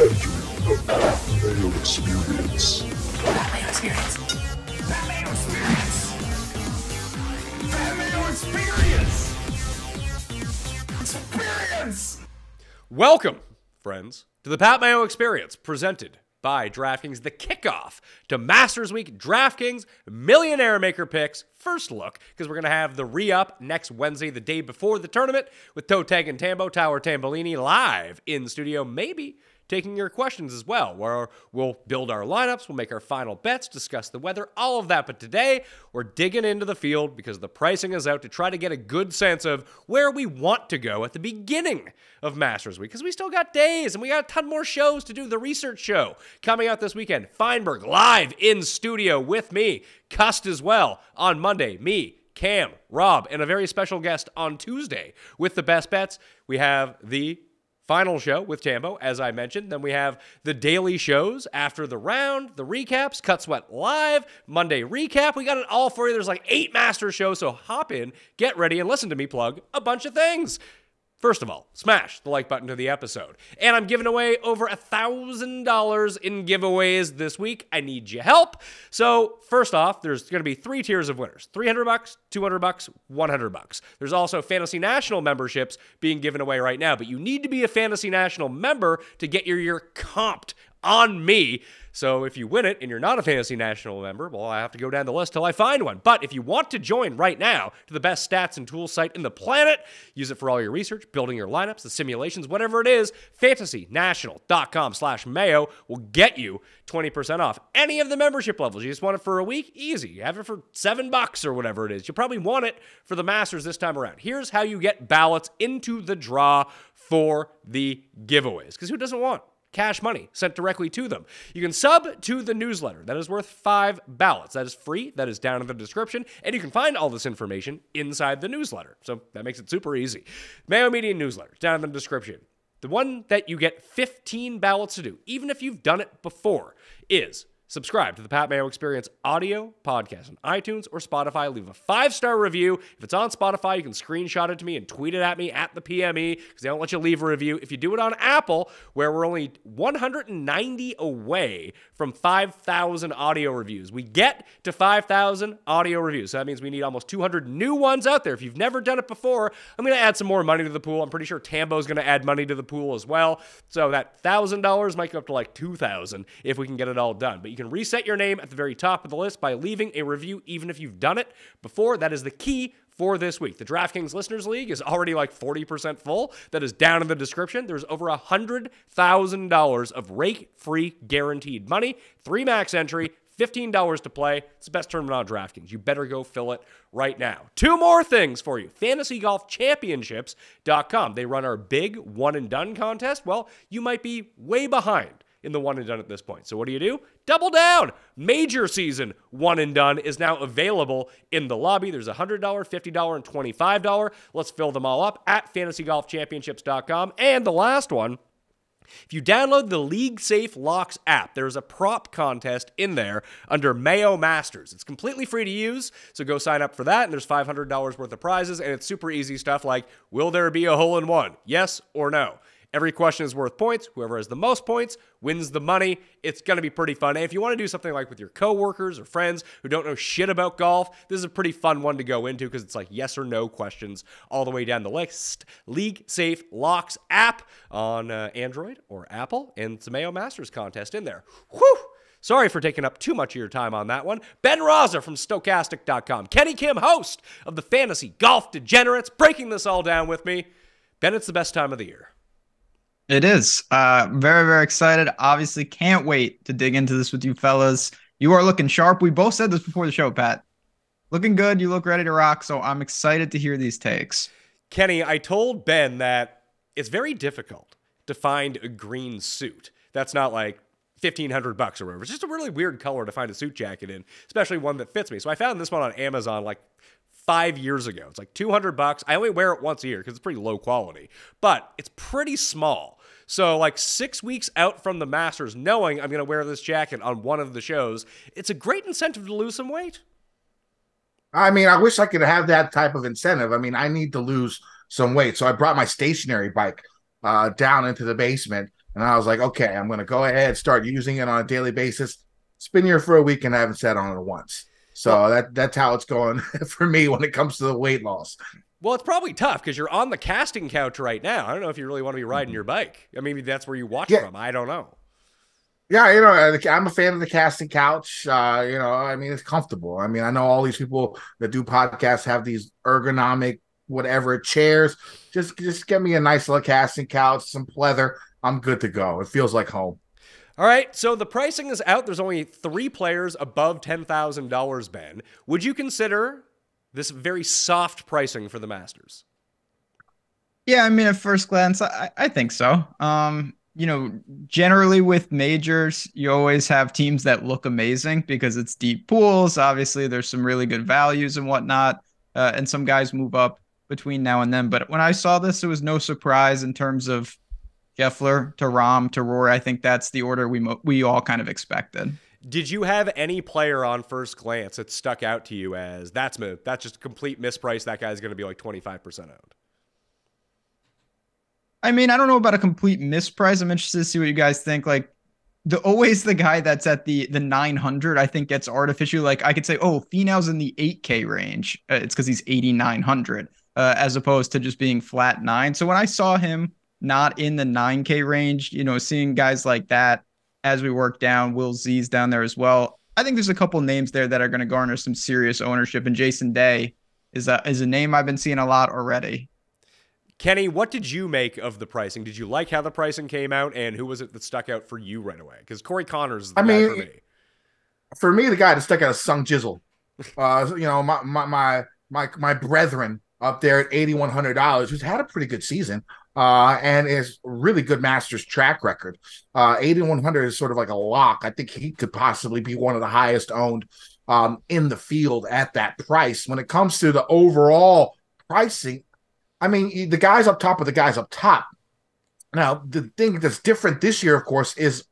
Entering the Mayo Experience. That Mayo Experience. That Mayo Experience. That Mayo Experience. Experience. Welcome, friends, to the Pat Mayo Experience, presented by DraftKings, the kickoff to Masters Week DraftKings Millionaire Maker Picks. First look, because we're going to have the re-up next Wednesday, the day before the tournament, with Toe Tag and Tambo, Tower Tambolini, live in studio, maybe taking your questions as well, where we'll build our lineups, we'll make our final bets, discuss the weather, all of that. But today, we're digging into the field because the pricing is out to try to get a good sense of where we want to go at the beginning of Masters Week, because we still got days and we got a ton more shows to do. The research show coming out this weekend. Feinberg live in studio with me. Cust as well on Monday. Me, Cam, Rob, and a very special guest on Tuesday with the best bets. We have the final show with Tambo, as I mentioned. Then we have the daily shows after the round, the recaps, Cut Sweat Live, Monday recap. We got it all for you. There's like 8 master shows, so hop in, get ready, and listen to me plug a bunch of things. First of all, smash the like button to the episode. And I'm giving away over $1,000 in giveaways this week. I need your help. So first off, there's going to be 3 tiers of winners: $300, $200, $100. There's also Fantasy National memberships being given away right now, but you need to be a Fantasy National member to get your year comped on me. So if you win it and you're not a Fantasy National member, well, I have to go down the list till I find one. But if you want to join right now to the best stats and tools site in the planet, use it for all your research, building your lineups, the simulations, whatever it is, fantasynational.com/Mayo will get you 20% off any of the membership levels. You just want it for a week? Easy. You have it for $7 or whatever it is. You probably want it for the Masters this time around. Here's how you get ballots into the draw for the giveaways, because who doesn't want cash money sent directly to them? You can sub to the newsletter. That is worth 5 ballots. That is free. That is down in the description. And you can find all this information inside the newsletter. So that makes it super easy. Mayo Media newsletter, down in the description. The one that you get 15 ballots to do, even if you've done it before, is subscribe to the Pat Mayo Experience audio podcast on iTunes or Spotify. Leave a 5-star review. If it's on Spotify, you can screenshot it to me and tweet it at me at the PME, because they don't let you leave a review. If you do it on Apple, where we're only 190 away from 5,000 audio reviews, we get to 5,000 audio reviews. So that means we need almost 200 new ones out there. If you've never done it before, I'm going to add some more money to the pool. I'm pretty sure Tambo's going to add money to the pool as well. So that $1,000 might go up to like $2,000 if we can get it all done. But you can reset your name at the very top of the list by leaving a review, even if you've done it before. That is the key for this week. The DraftKings Listeners League is already like 40% full. That is down in the description. There's over $100,000 of rake-free guaranteed money, 3 max entry, $15 to play. It's the best tournament on DraftKings. You better go fill it right now. 2 more things for you. FantasyGolfChampionships.com. They run our big one-and-done contest. Well, you might be way behind in the one and done at this point. So what do? Double down. Major season one and done is now available in the lobby. There's $100, $50, and $25. Let's fill them all up at fantasygolfchampionships.com. And the last one, if you download the League Safe Locks app, there's a prop contest in there under Mayo Masters. It's completely free to use, so go sign up for that, and there's $500 worth of prizes, and it's super easy stuff like, will there be a hole-in-one? Yes or no? Every question is worth points. Whoever has the most points wins the money. It's going to be pretty fun. And if you want to do something like with your coworkers or friends who don't know shit about golf, this is a pretty fun one to go into because it's like yes or no questions all the way down the list. League Safe Locks app on Android or Apple, and it's a Mayo Masters contest in there. Whew! Sorry for taking up too much of your time on that one. Ben Rasa from Stokastic.com. Kenny Kim, host of the Fantasy Golf Degenerates, breaking this all down with me. Ben, it's the best time of the year. It is. Very, very excited. Obviously, can't wait to dig into this with you fellas. You are looking sharp. We both said this before the show, Pat. Looking good. You look ready to rock, so I'm excited to hear these takes. Kenny, I told Ben that it's very difficult to find a green suit that's not like $1,500 or whatever. It's just a really weird color to find a suit jacket in, especially one that fits me. So I found this one on Amazon like 5 years ago. It's like $200. I only wear it once a year because it's pretty low quality, but it's pretty small. So like 6 weeks out from the Masters, knowing I'm going to wear this jacket on one of the shows, it's a great incentive to lose some weight. I mean, I wish I could have that type of incentive. I mean, I need to lose some weight. So I brought my stationary bike down into the basement And I was like, okay, I'm going to go ahead, start using it on a daily basis. It's been here for a week and I haven't sat on it once. So that's how it's going for me when it comes to the weight loss. Well, it's probably tough because you're on the casting couch right now. I don't know if you really want to be riding your bike. I mean, maybe that's where you watch from. I don't know. Yeah, you know, I'm a fan of the casting couch. You know, I mean, it's comfortable. I mean, I know all these people that do podcasts have these ergonomic, whatever, chairs. Just get me a nice little casting couch, some pleather. I'm good to go. It feels like home. All right, so the pricing is out. There's only 3 players above $10,000, Ben. Would you consider this very soft pricing for the Masters? Yeah, I mean, at first glance, I think so. You know, generally with majors, you always have teams that look amazing because it's deep pools. Obviously, there's some really good values and whatnot, and some guys move up between now and then. But when I saw this, it was no surprise in terms of Scheffler to Rahm to Rory. I think that's the order we all kind of expected. Did you have any player on first glance that stuck out to you as that's just a complete misprice? That guy's going to be like 25% owned. I mean, I don't know about a complete misprice. I'm interested to see what you guys think. Like, always the guy that's at the 900, I think gets artificially. Like, I could say, oh, Finau's in the 8K range. It's because he's 8,900, as opposed to just being flat 9. So when I saw him not in the 9K range, you know, seeing guys like that as we work down, Will Z's down there as well. I think there's a couple names there that are going to garner some serious ownership. And Jason Day is a name I've been seeing a lot already. Kenny, what did you make of the pricing? Did you like how the pricing came out, and who was it that stuck out for you right away? Because Corey Connors is the guy for me. For me, the guy that stuck out is Sung Jizzle. You know, my brethren up there at $8,100, who's had a pretty good season, and is really good Masters track record. 8,100 is sort of like a lock. I think he could possibly be one of the highest owned in the field at that price. When it comes to the overall pricing, I mean, the guys up top are the guys up top. Now, the thing that's different this year, of course, is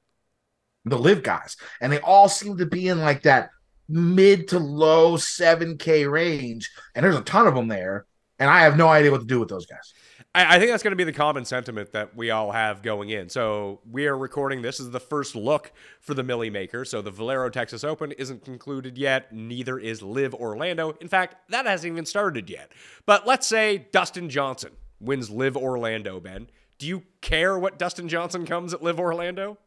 the LIV guys. And they all seem to be in like that mid to low 7K range. And there's a ton of them there. And I have no idea what to do with those guys. I think that's going to be the common sentiment that we all have going in. So we are recording this as the first look for the Millie Maker. So the Valero Texas Open isn't concluded yet. Neither is LIV Orlando. In fact, that hasn't even started yet. But let's say Dustin Johnson wins LIV Orlando, Ben. Do you care what Dustin Johnson comes at LIV Orlando?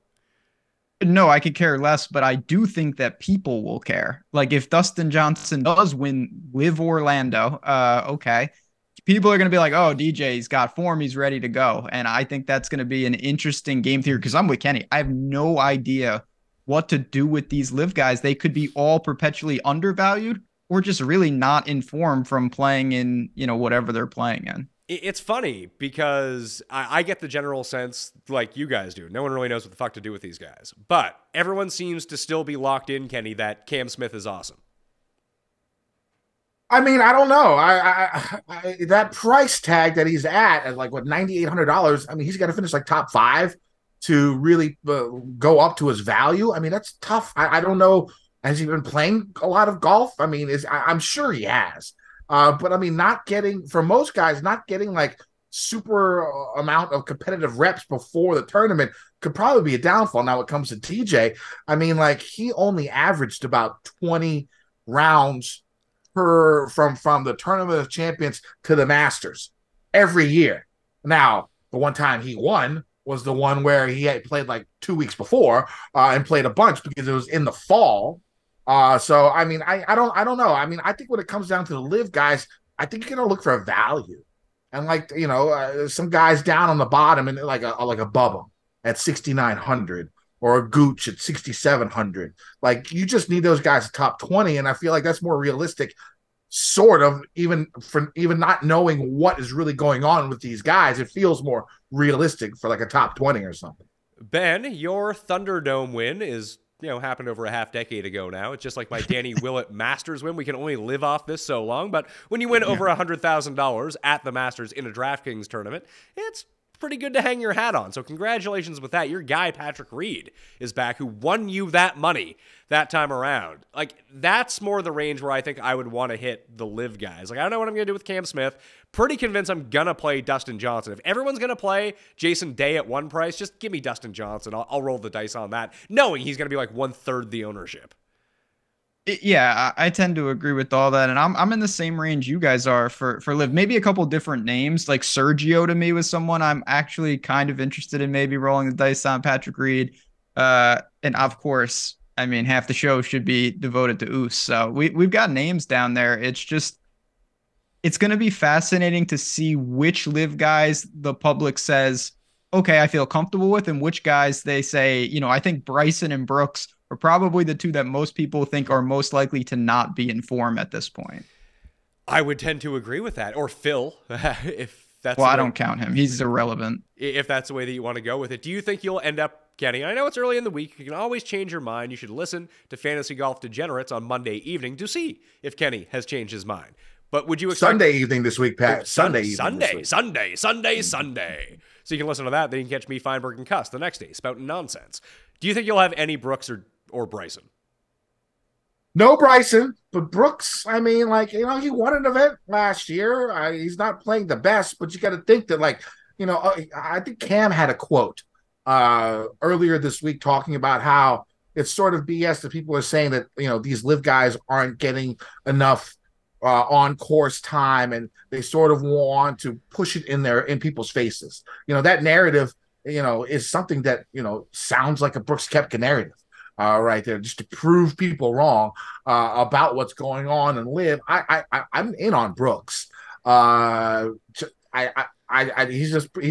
No, I could care less, but I do think that people will care. Like if Dustin Johnson does win LIV Orlando, okay. People are going to be like, oh, DJ's got form. He's ready to go. And I think that's going to be an interesting game theory because I'm with Kenny. I have no idea what to do with these LIV guys. They could be all perpetually undervalued or just really not informed from playing in, you know, whatever they're playing in. It's funny because I get the general sense like you guys do. No one really knows what the fuck to do with these guys. But everyone seems to still be locked in, Kenny, that Cam Smith is awesome. I mean, I don't know. I that price tag that he's at like what $9,800. I mean, he's got to finish like top 5 to really go up to his value. I mean, that's tough. I don't know. Has he been playing a lot of golf? I mean, I'm sure he has. But I mean, for most guys, not getting like super amount of competitive reps before the tournament could probably be a downfall. Now it comes to TJ. I mean, like he only averaged about 20 rounds from the Tournament of Champions to the Masters every year. Now, the one time he won was the one where he had played like 2 weeks before and played a bunch because it was in the fall. So I mean, I don't know. I mean, I think when it comes down to the LIV guys, I think you're gonna look for a value, and like you know, some guys down on the bottom and like a Bubba at 6,900 or a Gooch at 6,700. Like you just need those guys top 20, and I feel like that's more realistic. Sort of, even not knowing what is really going on with these guys, it feels more realistic for like a top 20 or something. Ben, your Thunderdome win is, you know, happened over a half decade ago now. It's just like my Danny Willett Masters win. We can only live off this so long, but when you win over $100,000 at the Masters in a DraftKings tournament, it's pretty good to hang your hat on. So congratulations with that. Your guy, Patrick Reed, is back, who won you that money that time around. Like, that's more the range where I think I would want to hit the LIV guys. Like, I don't know what I'm going to do with Cam Smith. Pretty convinced I'm going to play Dustin Johnson. If everyone's going to play Jason Day at one price, just give me Dustin Johnson. I'll roll the dice on that, knowing he's going to be like 1/3 the ownership. Yeah, I tend to agree with all that, and I'm in the same range you guys are for LIV. Maybe a couple different names, like Sergio to me was someone I'm actually kind of interested in maybe rolling the dice on. Patrick Reed, and of course, I mean, half the show should be devoted to Oos. So we've got names down there. It's going to be fascinating to see which LIV guys the public says, okay, I feel comfortable with, and which guys they say, you know, I think Bryson and Brooks are probably the two that most people think are most likely to not be in form at this point. I would tend to agree with that. Or Phil, if that's... Well, I don't count him. He's irrelevant. If that's the way that you want to go with it. Do you think you'll end up getting... I know it's early in the week. You can always change your mind. You should listen to Fantasy Golf Degenerates on Monday evening to see if Kenny has changed his mind. But would you expect... Sunday evening this week, Pat. Sunday. So you can listen to that. Then you can catch me, Feinberg, and Cuss the next day spouting nonsense. Do you think you'll have any Brooks or Bryson? No Bryson, but Brooks, I mean, like, you know, he won an event last year. He's not playing the best, but you got to think that, like, you know, I think Cam had a quote earlier this week talking about how it's sort of BS that people are saying that, you know, these LIV guys aren't getting enough on course time, and they sort of want to push it in people's faces. You know, that narrative, you know, is something that, you know, sounds like a Brooks Koepka narrative. Right there, just to prove people wrong about what's going on and LIV. I'm in on Brooks. He's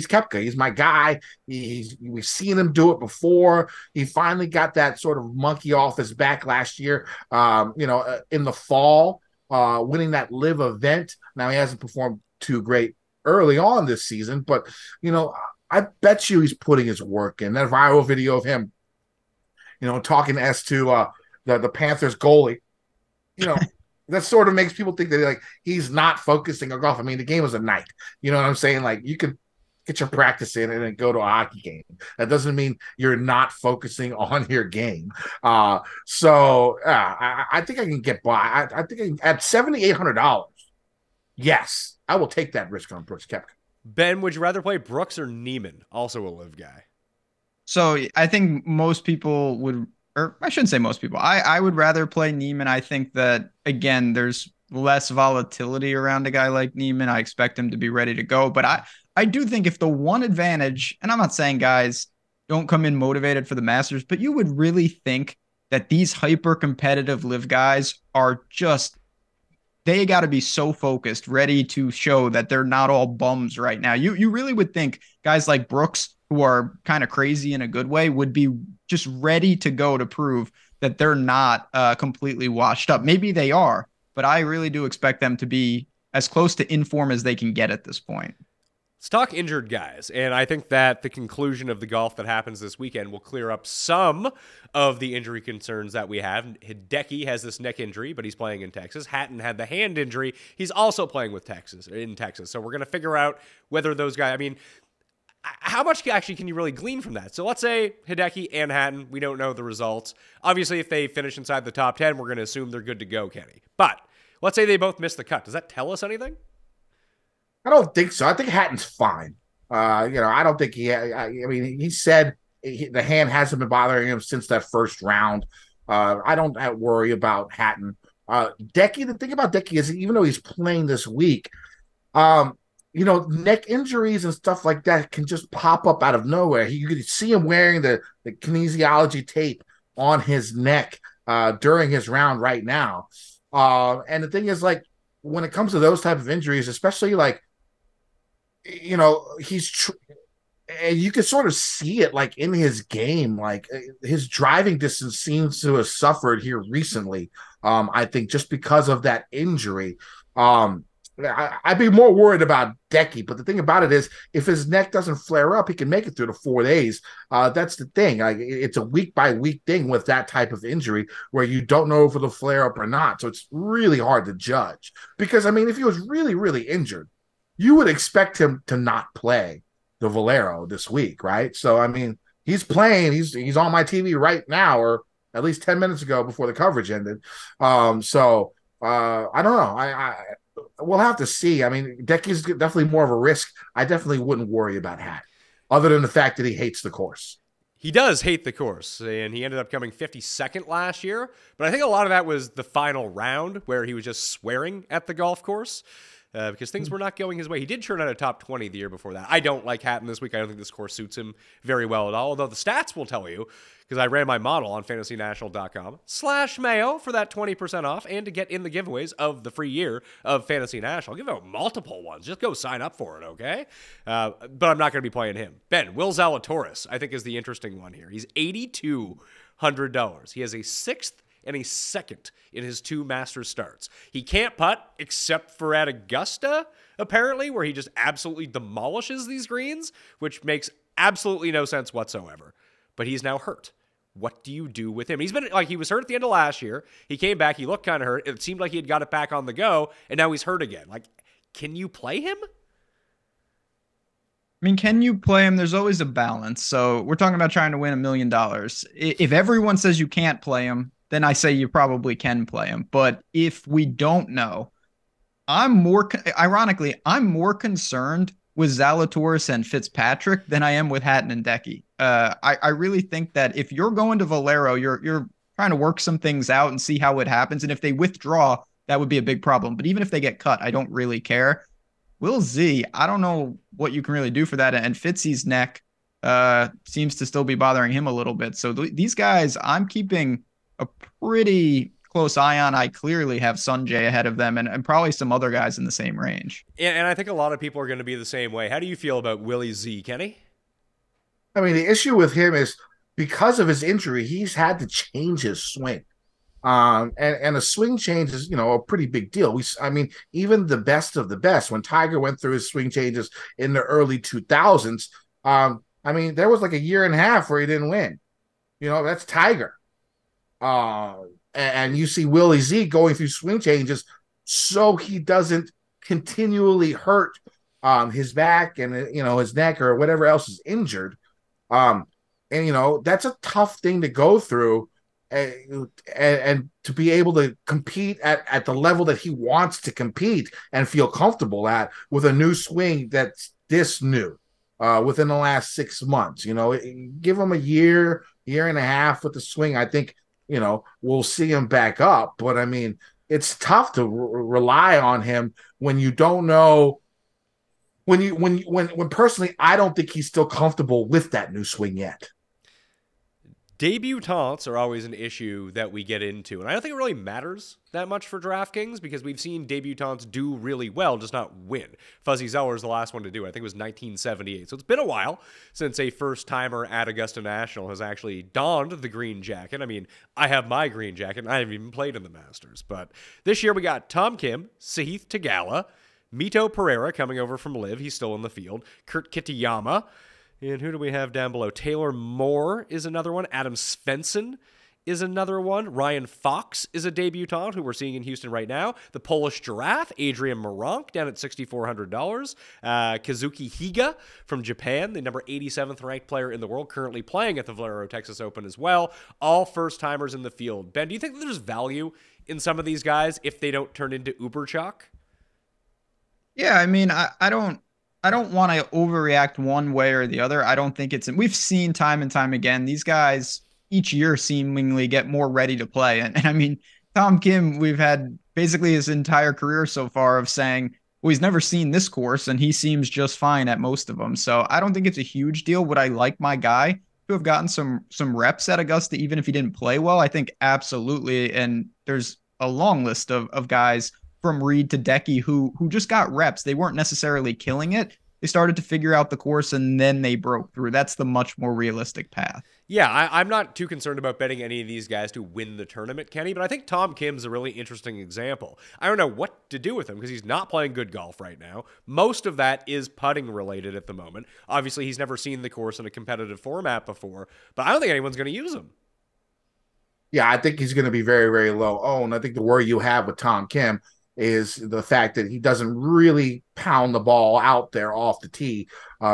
Koepka. He's my guy. We've seen him do it before. He finally got that sort of monkey off his back last year. You know, in the fall, winning that LIV event. Now he hasn't performed too great early on this season, but you know, I bet you he's putting his work in. That viral video of him, you know, talking as to the Panthers goalie, you know, that sort of makes people think that, like, he's not focusing on golf. I mean, the game was a night. You know what I'm saying? Like, you could get your practice in and then go to a hockey game. That doesn't mean you're not focusing on your game. I think I can get by. I think at $7,800, yes, I will take that risk on Brooks Koepka. Ben, would you rather play Brooks or Neiman, also a LIV guy? So I think most people would, or I shouldn't say most people. I would rather play Neiman. I think that, again, there's less volatility around a guy like Neiman. I expect him to be ready to go. But I do think if the one advantage, and I'm not saying guys don't come in motivated for the Masters, but you would really think that these hyper competitive LIV guys are just, they got to be so focused, ready to show that they're not all bums right now. You really would think guys like Brooks, who are kind of crazy in a good way, would be just ready to go to prove that they're not completely washed up. Maybe they are, but I really do expect them to be as close to inform as they can get at this point. Let's talk injured guys, and I think that the conclusion of the golf that happens this weekend will clear up some of the injury concerns that we have. Hideki has this neck injury, but he's playing in Texas. Hatton had the hand injury. He's also playing with Texas. So we're going to figure out whether those guys, I mean, how much actually can you really glean from that? So let's say Hideki and Hatton, we don't know the results. Obviously, if they finish inside the top 10, we're going to assume they're good to go, Kenny. But let's say they both miss the cut. Does that tell us anything? I don't think so. I think Hatton's fine. You know, I don't think I mean, he said the hand hasn't been bothering him since that first round. I don't worry about Hatton. Decky, the thing about Decky is, even though he's playing this week, you know, neck injuries and stuff like that can just pop up out of nowhere. You can see him wearing the kinesiology tape on his neck during his round right now. And the thing is, like, when it comes to those type of injuries, especially, like, you know, and you can sort of see it, like, in his game. Like, his driving distance seems to have suffered here recently, I think, just because of that injury. I'd be more worried about Decky, but the thing about it is, if his neck doesn't flare up, he can make it through the 4 days. That's the thing. Like, it's a week-by-week thing with that type of injury where you don't know if it'll flare up or not. So it's really hard to judge. Because, I mean, if he was really, really injured, you would expect him to not play. the Valero this week, right? So I mean, he's playing. He's on my TV right now, or at least 10 minutes ago before the coverage ended. I don't know. We'll have to see. I mean, Decky's definitely more of a risk. I definitely wouldn't worry about Hat, other than the fact that he hates the course. He does hate the course, and he ended up coming 52nd last year. But I think a lot of that was the final round where he was just swearing at the golf course because things were not going his way. He did turn out a top 20 the year before that. I don't like Hatton this week. I don't think this course suits him very well at all, although the stats will tell you, because I ran my model on fantasynational.com/Mayo for that 20% off and to get in the giveaways of the free year of Fantasy National. I'll give out multiple ones. Just go sign up for it, okay? But I'm not going to be playing him. Ben, Will Zalatoris, I think, is the interesting one here. He's $8,200. He has a 6th and a 2nd in his 2 Masters starts. He can't putt except for at Augusta, apparently, where he just absolutely demolishes these greens, which makes absolutely no sense whatsoever. But he's now hurt. What do you do with him? He's been like, he was hurt at the end of last year. He came back. He looked kind of hurt. It seemed like he had got it back on the go, and now he's hurt again. Like, can you play him? I mean, can you play him? There's always a balance. So we're talking about trying to win $1 million. If everyone says you can't play him, then I say you probably can play him. But if we don't know, ironically, I'm more concerned with Zalatoris and Fitzpatrick than I am with Hatton and Decky. I really think that if you're going to Valero, you're trying to work some things out and see how it happens. And if they withdraw, that would be a big problem. But even if they get cut, I don't really care. Will Z, I don't know what you can really do for that. And Fitzy's neck seems to still be bothering him a little bit. So these guys, I'm keeping a pretty close eye on. I clearly have Sunjay ahead of them and probably some other guys in the same range. And I think a lot of people are going to be the same way. How do you feel about Willie Z, Kenny? I mean, the issue with him is because of his injury, he's had to change his swing. And a swing change is, a pretty big deal. I mean, even the best of the best, when Tiger went through his swing changes in the early 2000s, I mean, there was like a year and a half where he didn't win. That's Tiger. And you see Willie Z going through swing changes so he doesn't continually hurt his back and his neck or whatever else is injured. And that's a tough thing to go through and to be able to compete at the level that he wants to compete and feel comfortable at with a new swing that's this new within the last 6 months. Give him a year and a half with the swing. I think we'll see him back up. But I mean, it's tough to rely on him when you don't know. When personally, I don't think he's still comfortable with that new swing yet. Debutants are always an issue that we get into, and I don't think it really matters that much for DraftKings because we've seen debutants do really well, just not win. Fuzzy Zoeller is the last one to do it. I think it was 1978. So it's been a while since a first-timer at Augusta National has actually donned the green jacket. I mean, I have my green jacket, and I haven't even played in the Masters. But this year we got Tom Kim, Sahith Theegala, Mito Pereira coming over from LIV. He's still in the field. Kurt Kitayama. And who do we have down below? Taylor Moore is another one. Adam Svensson is another one. Ryan Fox is a debutant who we're seeing in Houston right now. The Polish Giraffe, Adrian Moronk, down at $6,400. Kazuki Higa from Japan, the number 87th ranked player in the world, currently playing at the Valero Texas Open as well. All first-timers in the field. Ben, do you think that there's value in some of these guys if they don't turn into uber chalk? Yeah, I mean, I don't want to overreact one way or the other. I don't think we've seen time and time again, these guys each year seemingly get more ready to play. And I mean, Tom Kim, we've had basically his entire career so far of saying, well, he's never seen this course and he seems just fine at most of them. So I don't think it's a huge deal. Would I like my guy to have gotten some reps at Augusta, even if he didn't play well? I think absolutely. And there's a long list of guys from Reed to Decky who just got reps. They weren't necessarily killing it. They started to figure out the course and then they broke through. That's the much more realistic path. Yeah, I'm not too concerned about betting any of these guys to win the tournament, Kenny, but I think Tom Kim's a really interesting example. I don't know what to do with him because he's not playing good golf right now. Most of that is putting related at the moment. Obviously, he's never seen the course in a competitive format before, but I don't think anyone's going to use him. Yeah, I think he's going to be very, very low owned. I think the worry you have with Tom Kim is the fact that he doesn't really pound the ball out there off the tee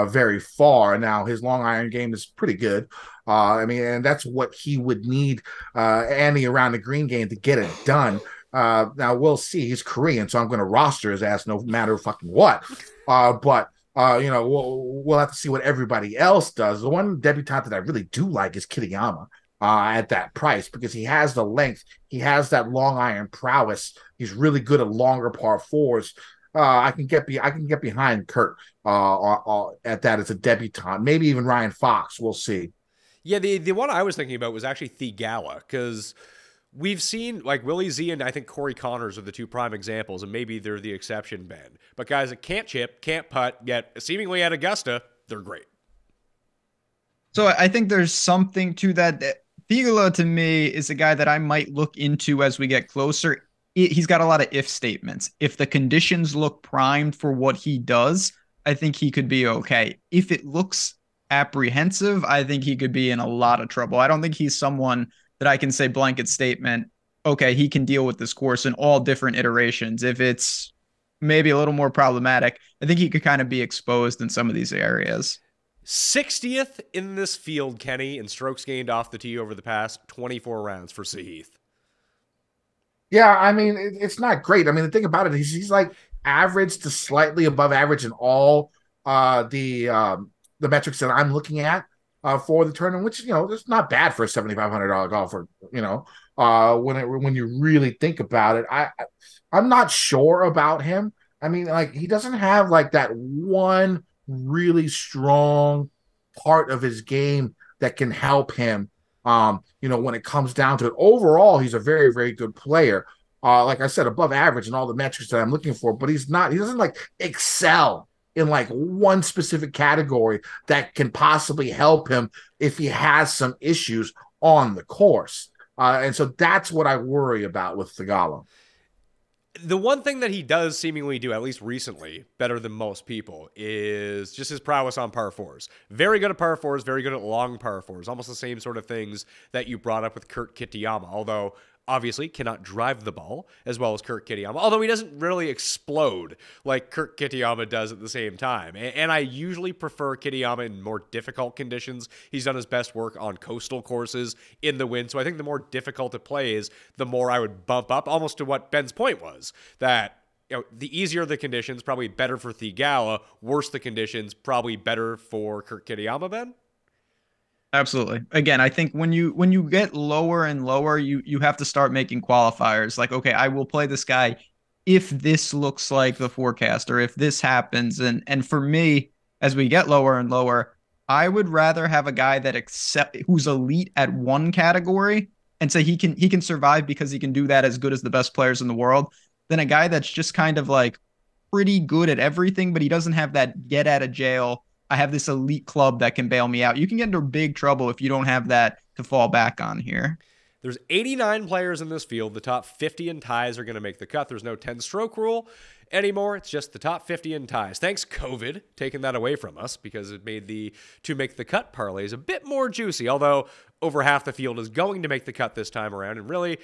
very far. Now, his long iron game is pretty good. I mean, and that's what he would need Andy around the green game to get it done. Now, we'll see. He's Korean, so I'm going to roster his ass no matter fucking what. But we'll have to see what everybody else does. The one debutante that I really do like is Kitayama at that price, because he has the length, he has that long iron prowess. He's really good at longer par fours. I can get behind Kurt at that as a debutante. Maybe even Ryan Fox. We'll see. Yeah, the one I was thinking about was actually Thigala, because we've seen like Willie Z and I think Corey Connors are the two prime examples, and maybe they're the exception, Ben. But guys that can't chip, can't putt, yet seemingly at Augusta, they're great. So I think there's something to that. Thigala, to me, is a guy that I might look into as we get closer. He's got a lot of if statements. If the conditions look primed for what he does, I think he could be okay. If it looks apprehensive, I think he could be in a lot of trouble. I don't think he's someone that I can say blanket statement, okay, he can deal with this course in all different iterations. If it's maybe a little more problematic, I think he could kind of be exposed in some of these areas. 60th in this field, Kenny, in strokes gained off the tee over the past 24 rounds for Sahith. Yeah, I mean, it's not great. I mean, the thing about it is he's like average to slightly above average in all the metrics that I'm looking at for the tournament, which, it's not bad for a $7,500 golfer, when you really think about it. I'm not sure about him. I mean, like, he doesn't have like that one really strong part of his game that can help him when it comes down to it. Overall, he's a very, very good player. Like I said, above average in all the metrics that I'm looking for, but he doesn't like excel in like one specific category that can possibly help him if he has some issues on the course. And so that's what I worry about with Thigala. The one thing that he does seemingly do, at least recently, better than most people, is just his prowess on par fours. Very good at par fours, very good at long par fours. Almost the same sort of things that you brought up with Kurt Kitayama, although obviously cannot drive the ball as well as Kurt Kitayama, although he doesn't really explode like Kurt Kitayama does at the same time. And I usually prefer Kitayama in more difficult conditions. He's done his best work on coastal courses in the wind, so I think the more difficult it plays, the more I would bump up, almost to what Ben's point was, that the easier the conditions, probably better for Thigala, worse the conditions, probably better for Kurt Kitayama, Ben? Absolutely. Again, I think when you get lower and lower, you have to start making qualifiers. Like, okay, I will play this guy if this looks like the forecast, or if this happens. And for me, as we get lower and lower, I would rather have a guy who's elite at one category and say he can survive because he can do that as good as the best players in the world, than a guy that's just kind of like pretty good at everything, but he doesn't have that get out of jail, I have this elite club that can bail me out. You can get into big trouble if you don't have that to fall back on here. There's 89 players in this field. The top 50 in ties are going to make the cut. There's no 10-stroke rule anymore. It's just the top 50 in ties. Thanks, COVID, taking that away from us, because it made the to make the cut parlays a bit more juicy, although over half the field is going to make the cut this time around, and really,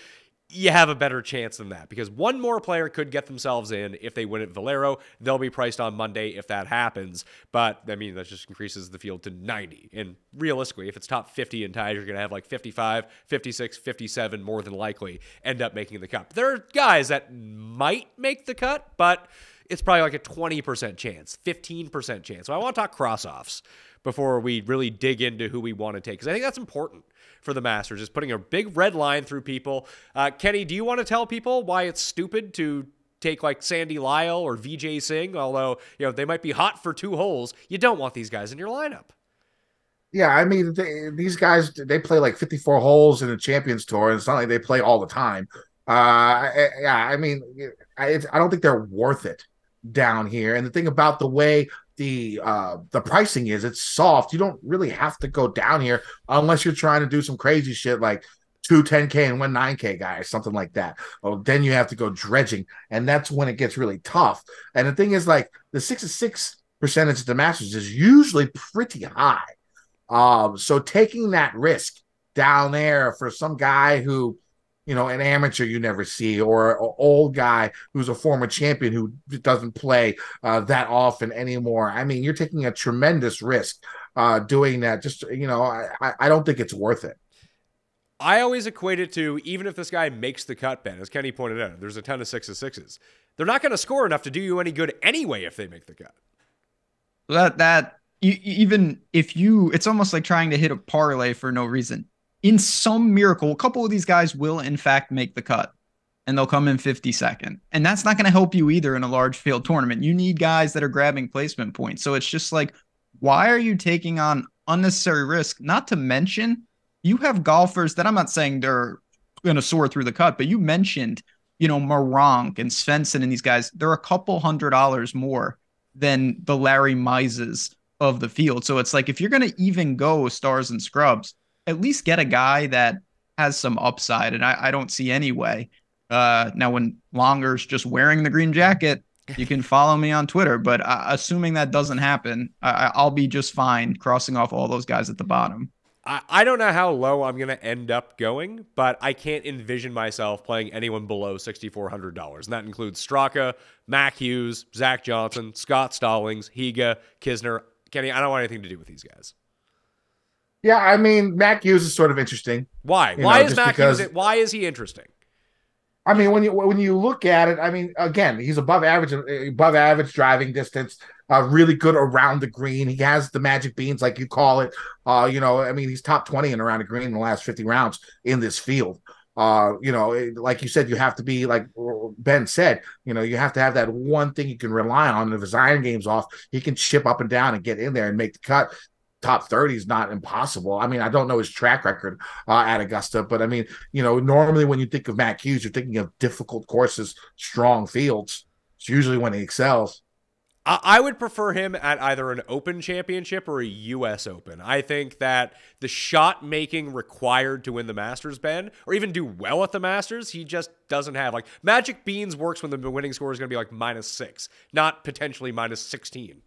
you have a better chance than that, because one more player could get themselves in if they win at Valero. They'll be priced on Monday if that happens, but I mean, that just increases the field to 90. And realistically, if it's top 50 in ties, you're going to have like 55, 56, 57 more than likely end up making the cut. There are guys that might make the cut, but it's probably like a 20% chance, 15% chance. So I want to talk cross-offs before we really dig into who we want to take, because I think that's important for the Masters, is putting a big red line through people. Kenny, do you want to tell people why it's stupid to take like Sandy Lyle or Vijay Singh, although they might be hot for 2 holes? You don't want these guys in your lineup. Yeah, I mean, these guys, they play like 54 holes in a Champions Tour, and it's not like they play all the time. I mean, I don't think they're worth it down here. And the thing about the way the pricing is, it's soft. You don't really have to go down here unless you're trying to do some crazy shit like 2 10K and 1 9K guys, something like that. Oh, then you have to go dredging, and that's when it gets really tough. And the thing is, like, the 6-6 percentage of the Masters is usually pretty high. So taking that risk down there for some guy who an amateur you never see, or an old guy who's a former champion who doesn't play that often anymore. I mean, you're taking a tremendous risk doing that. Just, I don't think it's worth it. I always equate it to, even if this guy makes the cut, Ben, as Kenny pointed out, there's a ton of 6s. They're not going to score enough to do you any good anyway if they make the cut. Even if it's almost like trying to hit a parlay for no reason. In some miracle, a couple of these guys will in fact make the cut, and they'll come in 52nd. And that's not going to help you either in a large field tournament. You need guys that are grabbing placement points. So it's just like, why are you taking on unnecessary risk? Not to mention, you have golfers that, I'm not saying they're going to soar through the cut, but you mentioned, Moronk and Svensson and these guys, they're a couple $100 more than the Larry Mizes of the field. So it's like, if you're going to even go stars and scrubs, at least get a guy that has some upside. And I don't see any way. Now, when Longer's just wearing the green jacket, you can follow me on Twitter. But assuming that doesn't happen, I'll be just fine crossing off all those guys at the bottom. I don't know how low I'm going to end up going, but I can't envision myself playing anyone below $6,400. And that includes Straka, Mac Hughes, Zach Johnson, Scott Stallings, Higa, Kisner. Kenny, I don't want anything to do with these guys. Yeah, I mean, Mac Hughes is sort of interesting. Why? Why is he interesting? I mean, when you look at it, I mean, again, he's above average driving distance, really good around the green. He has the magic beans, like you call it. I mean, he's top 20 and around the green in the last 50 rounds in this field. Like you said, you have to be, like Ben said, you have to have that one thing you can rely on. And if his iron game's off, he can chip up and down and get in there and make the cut. Top 30 is not impossible. I mean, I don't know his track record at Augusta, but I mean, normally when you think of Mac Hughes, you're thinking of difficult courses, strong fields. It's usually when he excels. I would prefer him at either an Open Championship or a U.S. Open. I think that the shot making required to win the Masters, Ben, or even do well at the Masters, he just doesn't have. Like, Magic Beans works when the winning score is going to be like -6, not potentially -16.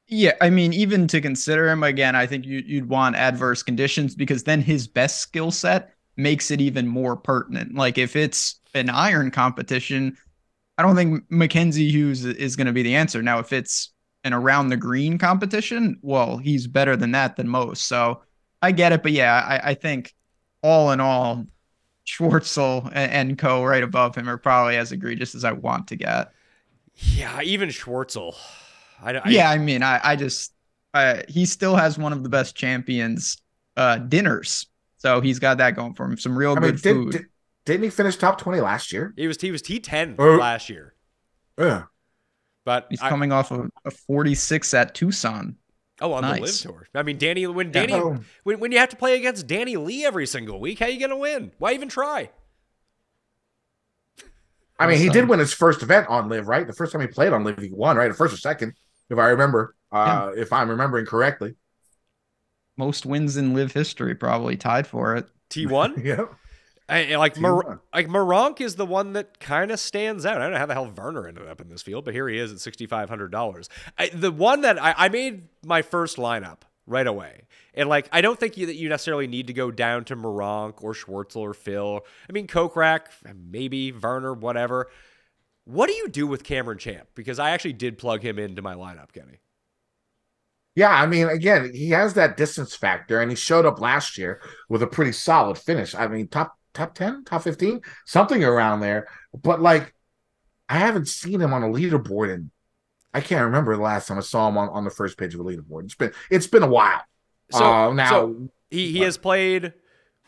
Yeah, I mean, even to consider him, again, I think you'd want adverse conditions, because then his best skill set makes it even more pertinent. Like, if it's an iron competition, I don't think Mackenzie Hughes is going to be the answer. Now, if it's an around the green competition, well, he's better than that than most. So I get it. But yeah, I think all in all, Schwartzel and co right above him are probably as egregious as I want to get. Yeah, even Schwartzel. I mean, he still has one of the best champions dinners. So he's got that going for him. Some real good food. Didn't he finish top 20 last year? He was T10 last year. Yeah. But he's coming off of a 46 at Tucson. Oh, on the LIV Tour. I mean, when you have to play against Danny Lee every single week, how are you going to win? Why even try? I mean, he did win his first event on LIV, right? The first time he played on LIV, he won, right? The first or second, if I remember, if I'm remembering correctly. Most wins in LIV history, probably tied for it. T1? Yeah. Moronk is the one that kind of stands out. I don't know how the hell Werner ended up in this field, but here he is at $6,500. The one that I made my first lineup right away. And I don't think that you necessarily need to go down to Moronk or Schwartzel or Phil. I mean, Kokrak, maybe Werner, whatever. What do you do with Cameron Champ? Because I actually did plug him into my lineup, Kenny. Yeah, I mean, again, he has that distance factor, and he showed up last year with a pretty solid finish. I mean, top 10, top 15, something around there. But I haven't seen him on a leaderboard, and I can't remember the last time I saw him on the first page of the leaderboard. It's been a while. So he has played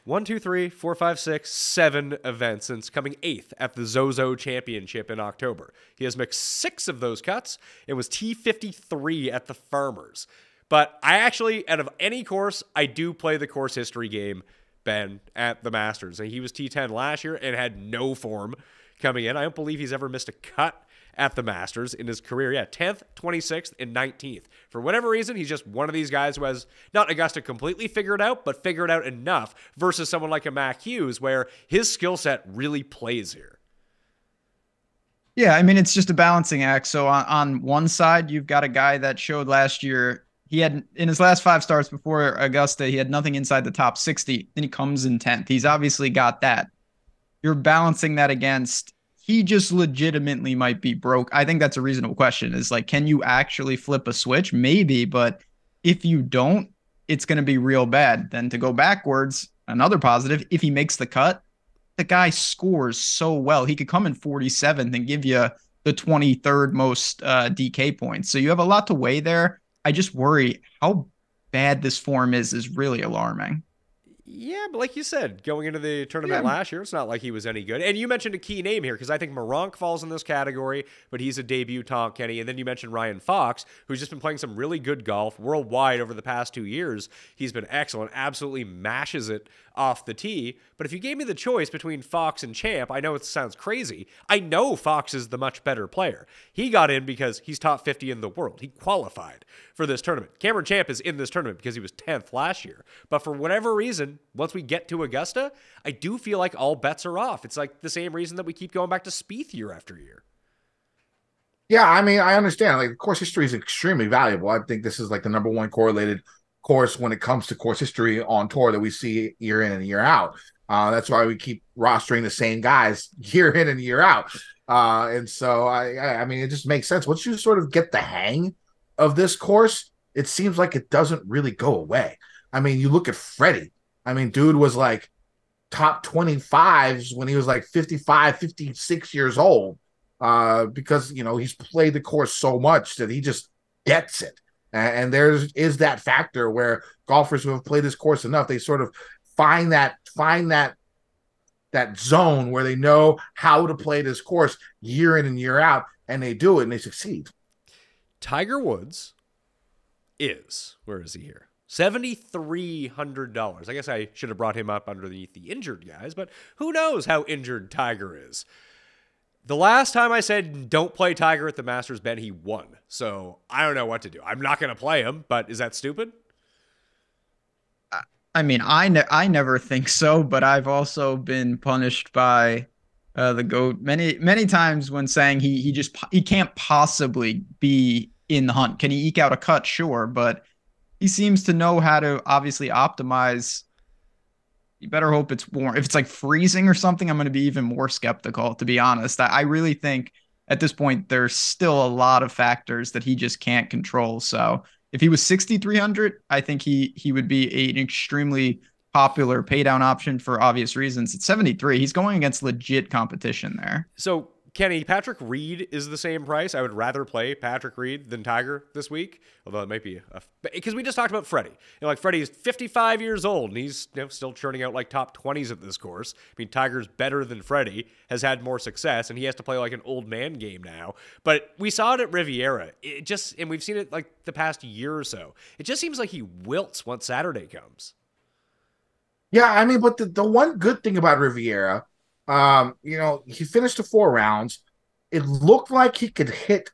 1, 2, 3, 4, 5, 6, 7 events since coming 8th at the Zozo Championship in October. He has mixed 6 of those cuts. It was T53 at the Farmers. But I actually, out of any course, I do play the course history game, Ben, at the Masters. And he was T10 last year and had no form coming in. I don't believe he's ever missed a cut at the Masters in his career. Yeah, 10th, 26th, and 19th. For whatever reason, he's just one of these guys who has not Augusta completely figured out, but figured out enough versus someone like a Mac Hughes where his skill set really plays here. Yeah, I mean, it's just a balancing act. So on one side, you've got a guy that showed last year he had in his last 5 starts before Augusta, he had nothing inside the top 60. Then he comes in 10th. He's obviously got that. You're balancing that against he just legitimately might be broke. I think that's a reasonable question. Is like, can you actually flip a switch? Maybe, but if you don't, it's going to be real bad. Then to go backwards, another positive, if he makes the cut, the guy scores so well. He could come in 47th and give you the 23rd most DK points. So you have a lot to weigh there. I just worry how bad this form is really alarming. Yeah, but like you said, going into the tournament last year, it's not like he was any good. And you mentioned a key name here because I think Moronk falls in this category, but he's a debutant, Kenny. And then you mentioned Ryan Fox, who's just been playing some really good golf worldwide over the past 2 years. He's been excellent, absolutely mashes it off the tee. But if you gave me the choice between Fox and Champ, I know it sounds crazy. I know Fox is the much better player. He got in because he's top 50 in the world. He qualified for this tournament. Cameron Champ is in this tournament because he was 10th last year. But for whatever reason, once we get to Augusta, I do feel like all bets are off. It's like the same reason that we keep going back to Spieth year after year. Yeah, I mean, I understand. Like, course history is extremely valuable. I think this is like the #1 correlated course when it comes to course history on tour that we see year in and year out. That's why we keep rostering the same guys year in and year out. And so, I mean, it just makes sense. Once you sort of get the hang of this course, it seems like it doesn't really go away. I mean, you look at Freddie. I mean, dude was like top 25s when he was like 55, 56 years old because, you know, he's played the course so much that he just gets it. And there is that factor where golfers who have played this course enough, they sort of find that zone where they know how to play this course year in and year out, and they do it and they succeed. Tiger Woods is, where is he here? $7,300. I guess I should have brought him up underneath the injured guys, but who knows how injured Tiger is. The last time I said don't play Tiger at the Masters, Ben, he won. So I don't know what to do. I'm not going to play him, but is that stupid? I mean, I never think so, but I've also been punished by the GOAT many times when saying he can't possibly be in the hunt. Can he eke out a cut? Sure, but he seems to know how to obviously optimize. You better hope it's warm. If it's like freezing or something, I'm going to be even more skeptical, to be honest. I really think at this point, there's still a lot of factors that he just can't control. So if he was 6,300, I think he would be an extremely popular pay down option for obvious reasons. At 73, he's going against legit competition there. So Kenny, Patrick Reed is the same price. I would rather play Patrick Reed than Tiger this week, although it might be because we just talked about Freddie. You know, like Freddie is 55 years old and he's still churning out like top 20s at this course. I mean, Tiger's better than Freddie, has had more success, and he has to play like an old man game now. But we saw it at Riviera. And we've seen it like the past year or so. It just seems like he wilts once Saturday comes. Yeah, I mean, but the one good thing about Riviera, you know, he finished the 4 rounds. It looked like he could hit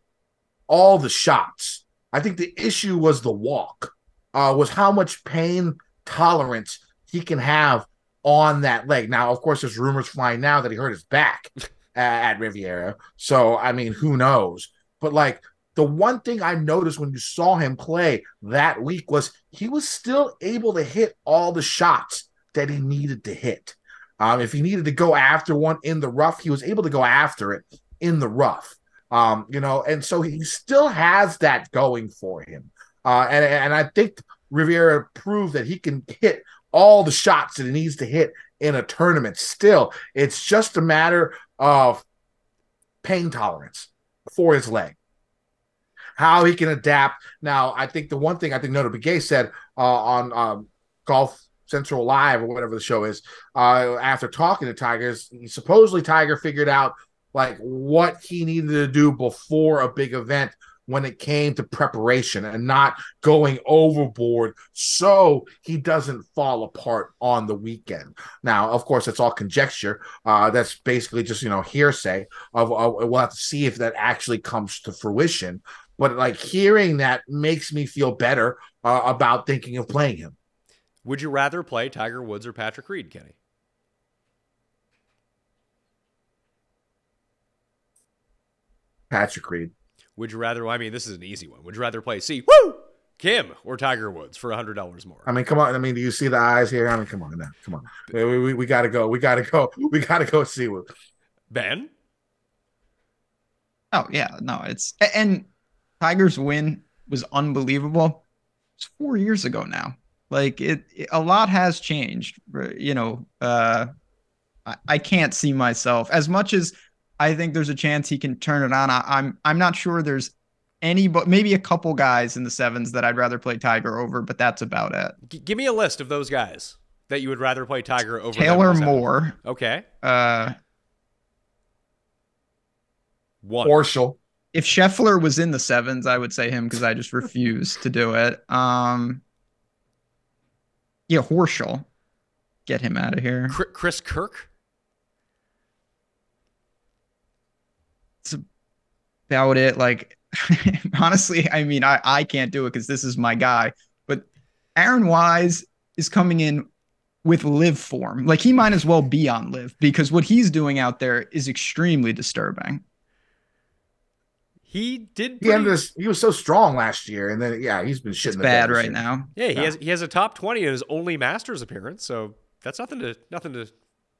all the shots. I think the issue was the walk, was how much pain tolerance he can have on that leg. Now, of course, there's rumors flying now that he hurt his back at Riviera. So, I mean, who knows? But like the one thing I noticed when you saw him play that week was he was still able to hit all the shots that he needed to hit. If he needed to go after one in the rough, he was able to go after it in the rough. You know, and so he still has that going for him. And I think Riviera proved that he can hit all the shots that he needs to hit in a tournament. Still, it's just a matter of pain tolerance for his leg, how he can adapt. Now, I think the one thing I think Notah Begay said on Golf Central Live or whatever the show is, after talking to Tigers, supposedly Tiger figured out like what he needed to do before a big event when it came to preparation and not going overboard so he doesn't fall apart on the weekend. Now, of course, it's all conjecture. That's basically just, you know, hearsay of we'll have to see if that actually comes to fruition. But like hearing that makes me feel better about thinking of playing him. Would you rather play Tiger Woods or Patrick Reed, Kenny? Patrick Reed. Would you rather, I mean, this is an easy one. Would you rather play Kim or Tiger Woods for $100 more? I mean, come on. I mean, do you see the eyes here? I mean, come on now. Come on. We got to go. We got to go. We got to go see what. Ben? Oh yeah, no, and Tiger's win was unbelievable. It's 4 years ago now. Like a lot has changed. You know, I can't see myself as much as I think there's a chance he can turn it on. I'm not sure there's any, but maybe a couple guys in the sevens that I'd rather play Tiger over, but that's about it. Give me a list of those guys that you would rather play Tiger over. Taylor Moore. Okay. One. Horschel. If Scheffler was in the sevens, I would say him because I just refuse to do it. Yeah, Horschel. Get him out of here. Chris Kirk. It's about it. Like, honestly, I mean, I can't do it because this is my guy. But Aaron Wise is coming in with LIV form. Like, he might as well be on LIV because what he's doing out there is extremely disturbing. He did. He was so strong last year, and then he's been shitting. It's bad right now. Yeah, he has a top 20 in his only Masters appearance, so that's nothing to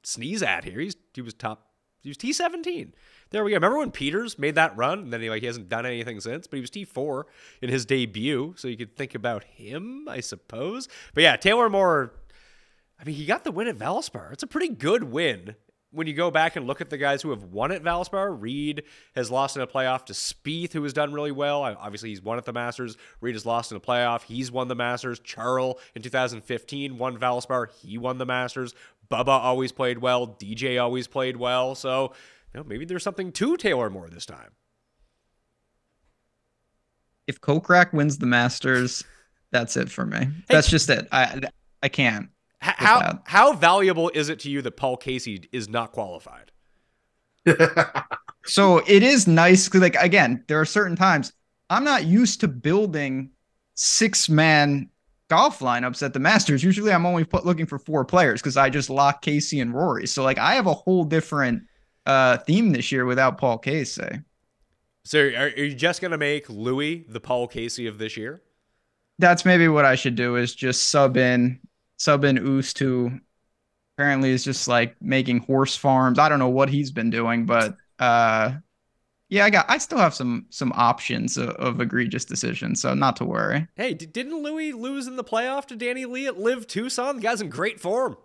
sneeze at here. He was T17. There we go. Remember when Peters made that run, and then he hasn't done anything since, but he was T4 in his debut, so you could think about him, I suppose. But yeah, Taylor Moore. I mean, he got the win at Valspar. It's a pretty good win. When you go back and look at the guys who have won at Valspar, Reed has lost in a playoff to Spieth, who has done really well. Obviously, he's won at the Masters. Reed has lost in a playoff. He's won the Masters. Charles in 2015 won Valspar. He won the Masters. Bubba always played well. DJ always played well. So maybe there's something to Taylor Moore this time. If Kokrak wins the Masters, that's it for me. Hey, that's just it. I can't. How valuable is it to you that Paul Casey is not qualified? So it is nice because, like, again, there are certain times I'm not used to building 6-man golf lineups at the Masters. Usually I'm only looking for 4 players because I just lock Casey and Rory. So, like, I have a whole different theme this year without Paul Casey. So are you just going to make Louis the Paul Casey of this year? That's maybe what I should do, is just sub in Oost, who apparently is just like making horse farms. I don't know what he's been doing, but yeah, I still have some options of egregious decisions, so not to worry. Hey, didn't Louis lose in the playoff to Danny Lee at LIV Tucson? The guy's in great form.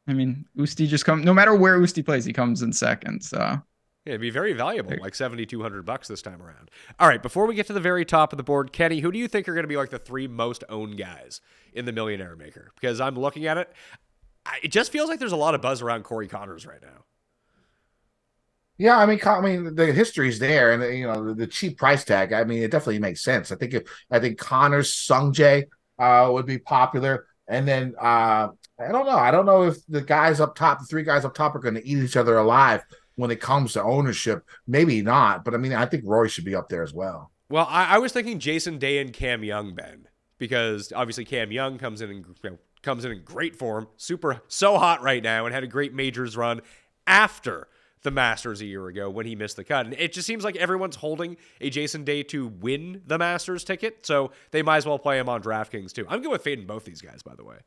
I mean, Usti just no matter where Usti plays, he comes in second, so. Yeah, it'd be very valuable, like $7,200 this time around. All right, before we get to the very top of the board, Kenny, who do you think are going to be like the 3 most owned guys in the Millionaire Maker? Because I'm looking at it, it just feels like there's a lot of buzz around Corey Connors right now. Yeah, I mean, the history's there, and the cheap price tag. I mean, it definitely makes sense. I think Connors, Sungjae would be popular, and then I don't know. I don't know if the guys up top, the 3 guys up top, are going to eat each other alive when it comes to ownership. Maybe not, but I mean, I think Rory should be up there as well. Well, I was thinking Jason Day and Cam Young, Ben, because obviously Cam Young comes in in great form, so hot right now, and had a great majors run after the Masters a year ago when he missed the cut. And it just seems like everyone's holding a Jason Day to win the Masters ticket, so they might as well play him on DraftKings too. I'm good with fading both these guys, by the way.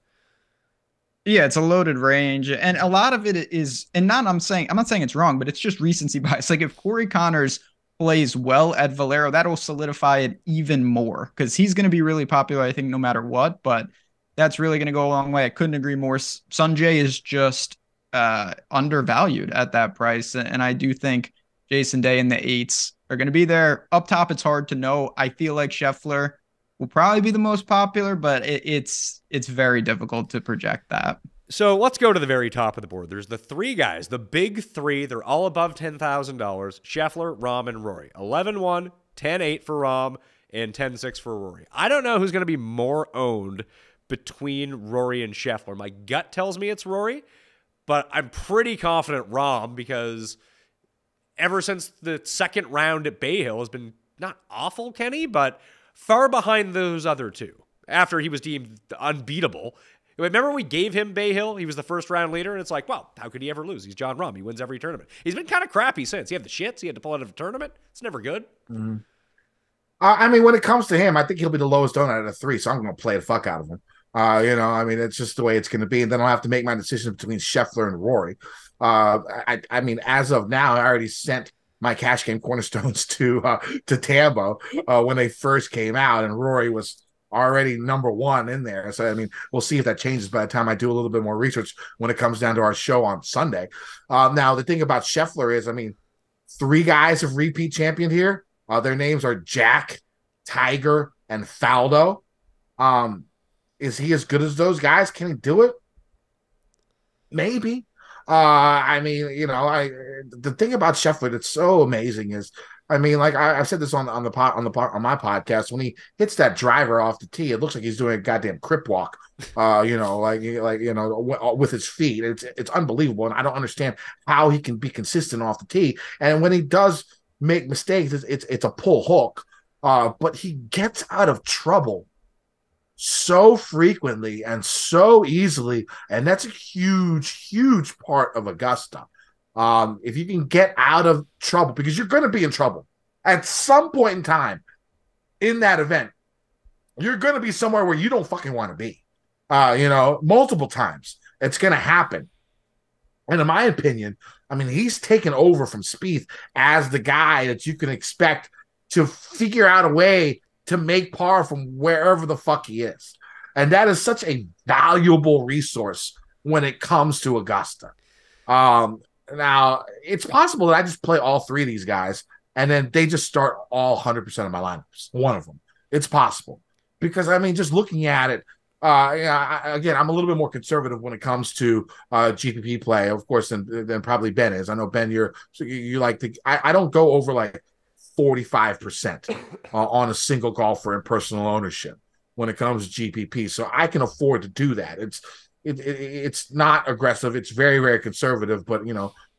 Yeah, it's a loaded range, and a lot of it is, and I'm not saying it's wrong, but it's just recency bias. Like, if Corey Connors plays well at Valero, that'll solidify it even more because he's going to be really popular, I think, no matter what. But that's really going to go a long way. I couldn't agree more. Sungjae is just undervalued at that price, and I do think Jason Day and the 8s are going to be there. Up top, it's hard to know. I feel like Scheffler will probably be the most popular, but it's very difficult to project that. So let's go to the very top of the board. There's the 3 guys, the big 3. They're all above $10,000. Scheffler, Rahm, and Rory. 11-1, 10-8 for Rahm, and 10-6 for Rory. I don't know who's going to be more owned between Rory and Scheffler. My gut tells me it's Rory, but I'm pretty confident Rahm, because ever since the second round at Bay Hill has been not awful, Kenny, but far behind those other 2 after he was deemed unbeatable. Remember we gave him Bay Hill? He was the first round leader, and it's like, well, how could he ever lose? He's John Rahm. He wins every tournament. He's been kind of crappy since. He had the shits. He had to pull out of a tournament. It's never good. Mm-hmm. I mean, when it comes to him, I think he'll be the lowest donut at a 3, so I'm going to play the fuck out of him. I mean, it's just the way it's going to be, and then I'll have to make my decision between Scheffler and Rory. I mean, as of now, I already sent my cash game cornerstones to Tambo when they first came out, and Rory was already number 1 in there. So I mean, we'll see if that changes by the time I do a little bit more research when it comes down to our show on Sunday. Now, the thing about Scheffler is, I mean, 3 guys have repeat championed here. Their names are Jack, Tiger, and Faldo. Is he as good as those guys? Can he do it? Maybe. I mean, the thing about Scheffler that's so amazing is, I mean, like I said this on my podcast, when he hits that driver off the tee, it looks like he's doing a goddamn crip walk. With his feet. It's unbelievable, and I don't understand how he can be consistent off the tee. And when he does make mistakes, it's a pull hook, but he gets out of trouble so frequently and so easily, and that's a huge part of Augusta. If you can get out of trouble, because you're going to be in trouble at some point in time in that event, you're going to be somewhere where you don't fucking want to be. Multiple times it's going to happen. And in my opinion, I mean, he's taken over from Spieth as the guy that you can expect to figure out a way to make par from wherever the fuck he is. And that is such a valuable resource when it comes to Augusta. Now, it's possible that I just play all 3 of these guys and then they just start all 100% of my lineups, one of them. It's possible. Because, I mean, just looking at it, again, I'm a little bit more conservative when it comes to GPP play, of course, than probably Ben is. I know, Ben, you like to – I don't go over like 45% on a single golfer in personal ownership when it comes to GPP. So I can afford to do that. It's not aggressive. It's very, very conservative, but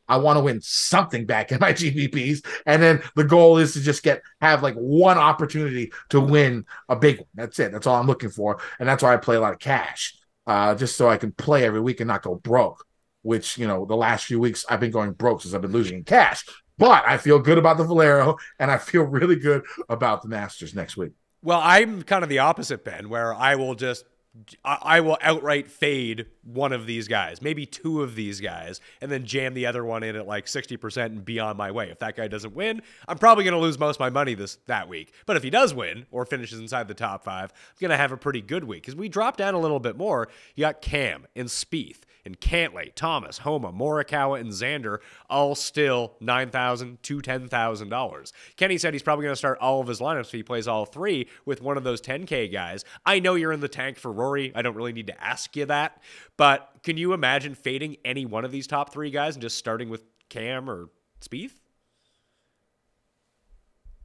I want to win something back in my GPPs. And then the goal is to just have like one opportunity to win a big one. That's it. That's all I'm looking for. And that's why I play a lot of cash, just so I can play every week and not go broke, which, the last few weeks I've been going broke since I've been losing in cash. But I feel good about the Valero, and I feel really good about the Masters next week. Well, I'm kind of the opposite, Ben, where I will outright fade one of these guys, maybe 2 of these guys, and then jam the other one in at like 60% and be on my way. If that guy doesn't win, I'm probably going to lose most of my money that week. But if he does win or finishes inside the top 5, I'm going to have a pretty good week. Because we drop down a little bit more. You got Cam and Spieth and Cantlay, Thomas, Homa, Morikawa, and Xander, all still $9,000 to $10,000. Kenny said he's probably going to start all of his lineups if he plays all 3 with one of those 10K guys. I know you're in the tank for Rory. I don't really need to ask you that. But can you imagine fading any one of these top 3 guys and just starting with Cam or Spieth?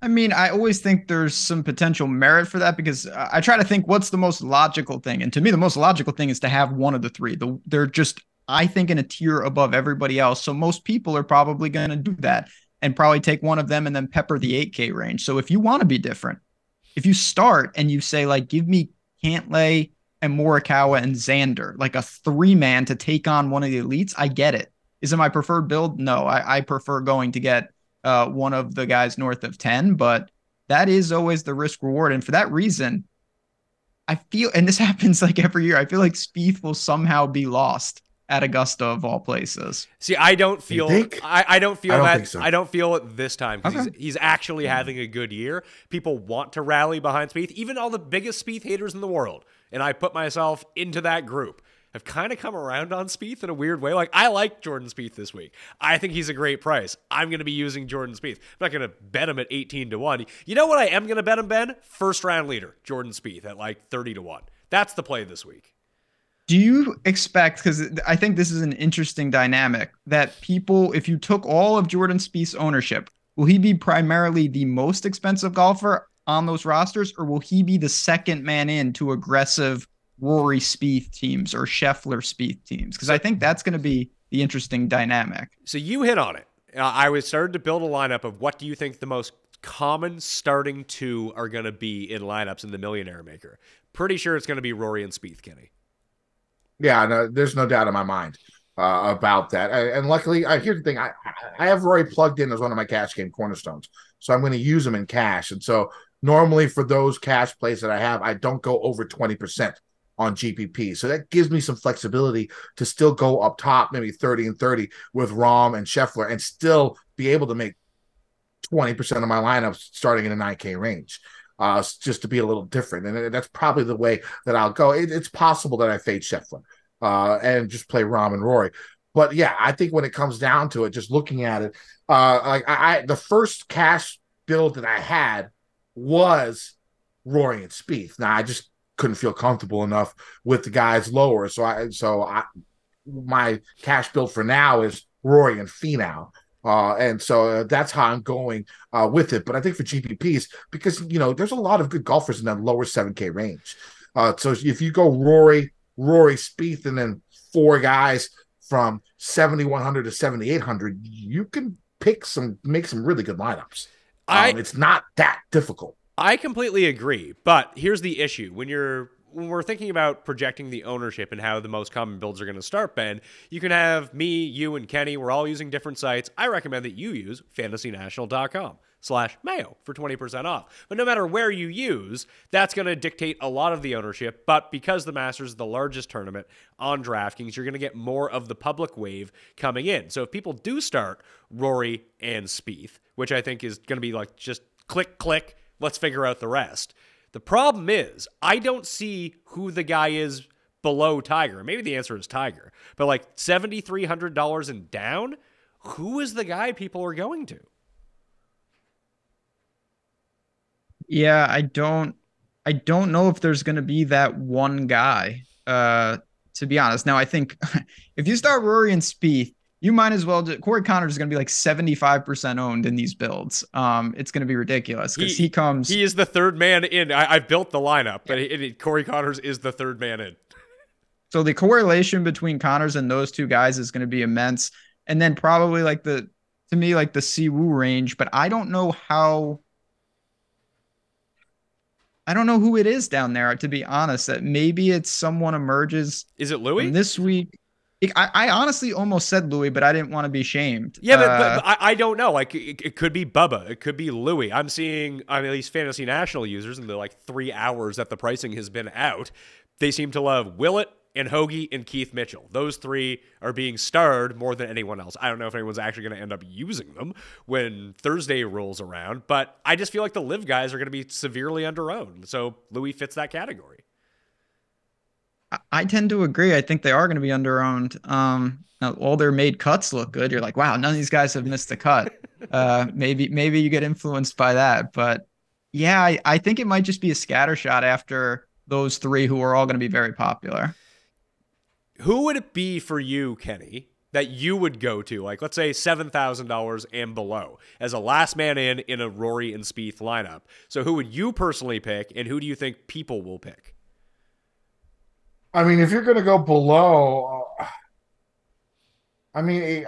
I mean, I always think there's some potential merit for that because I try to think what's the most logical thing. And to me, the most logical thing is to have one of the 3. They're just, I think, in a tier above everybody else. So most people are probably going to do that and probably take one of them and then pepper the 8K range. So if you want to be different, if you start and you say, like, give me Cantlay and Morikawa and Xander, like a 3-man to take on one of the elites, I get it. Is it my preferred build? No, I prefer going to get one of the guys north of 10, but that is always the risk reward. And for that reason, I feel, and this happens like every year, I feel like Spieth will somehow be lost at Augusta of all places. See, I don't feel I don't feel that. So. I don't feel it this time because he's actually having a good year. People want to rally behind Spieth, even all the biggest Spieth haters in the world. And I put myself into that group. Have kind of come around on Spieth in a weird way. Like, I like Jordan Spieth this week. I think he's a great price. I'm going to be using Jordan Spieth. I'm not going to bet him at 18 to 1. You know what I am going to bet him, Ben? First round leader, Jordan Spieth at like 30 to 1. That's the play this week. Do you expect, because I think this is an interesting dynamic, that people, if you took all of Jordan Spieth's ownership, will he be primarily the most expensive golfer on those rosters, or will he be the second man in to aggressive Rory Spieth teams or Scheffler Spieth teams? Because I think that's going to be the interesting dynamic. So you hit on it. I was started to build a lineup of what do you think the most common starting 2 are going to be in lineups in the Millionaire Maker. Pretty sure it's going to be Rory and Spieth, Kenny. Yeah, no, there's no doubt in my mind about that. And luckily, here's the thing. I have Rory plugged in as one of my cash game cornerstones. So I'm going to use him in cash. And so Normally for those cash plays that I have, I don't go over 20% on GPP. So that gives me some flexibility to still go up top, maybe 30 and 30 with Rom and Scheffler, and still be able to make 20% of my lineups starting in a 9K range. Just to be a little different. And that's probably the way that I'll go. It's possible that I fade Scheffler and just play Rom and Rory. But yeah, I think when it comes down to it, just looking at it, the first cash build that I had was Rory and Spieth. Now I just couldn't feel comfortable enough with the guys lower. So my cash build for now is Rory and Finau. And so that's how I'm going with it. But I think for GPPs, because, there's a lot of good golfers in that lower 7K range. So if you go Rory, Spieth, and then 4 guys from 7,100 to 7,800, you can make some really good lineups. It's not that difficult. I completely agree. But here's the issue. When we're thinking about projecting the ownership and how the most common builds are going to start, Ben, you can have me, you, and Kenny. We're all using different sites. I recommend that you use fantasynational.com/Mayo for 20% off. But no matter where you use, that's going to dictate a lot of the ownership. But because the Masters is the largest tournament on DraftKings, you're going to get more of the public wave coming in. So if people do start Rory and Spieth, which I think is going to be like just click, click, let's figure out the rest. The problem is, I don't see who the guy is below Tiger. Maybe the answer is Tiger. But like $7,300 and down, who is the guy people are going to? Yeah, I don't know if there's going to be that one guy, to be honest. Now, I think if you start Rory and Spieth, you might as well. Corey Connors is going to be like 75% owned in these builds. It's going to be ridiculous because he comes. He is the third man in. I've built the lineup, but Corey Connors is the third man in. So the correlation between Connors and those two guys is going to be immense. And then probably to me, the Siwoo range, but I don't know who it is down there, to be honest. That maybe it's someone emerges. Is it Louis? This week. I honestly almost said Louis, but I didn't want to be shamed. Yeah, but I don't know. Like it could be Bubba. It could be Louis. I'm seeing at least Fantasy National users in the 3 hours that the pricing has been out. They seem to love Willett and Hoagie and Keith Mitchell. Those 3 are being starred more than anyone else. I don't know if anyone's actually going to end up using them when Thursday rolls around, but I just feel like the LIV guys are going to be severely underowned. So Louis fits that category. I tend to agree. I think they are going to be underowned. All their made cuts look good. You're like, wow, none of these guys have missed a cut. Maybe you get influenced by that. But yeah, I think it might just be a scatter shot after those 3 who are all going to be very popular. Who would it be for you, Kenny, that you would go to, let's say $7,000 and below, as a last man in a Rory and Spieth lineup? So who would you personally pick, and who do you think people will pick? I mean, if you're going to go below, I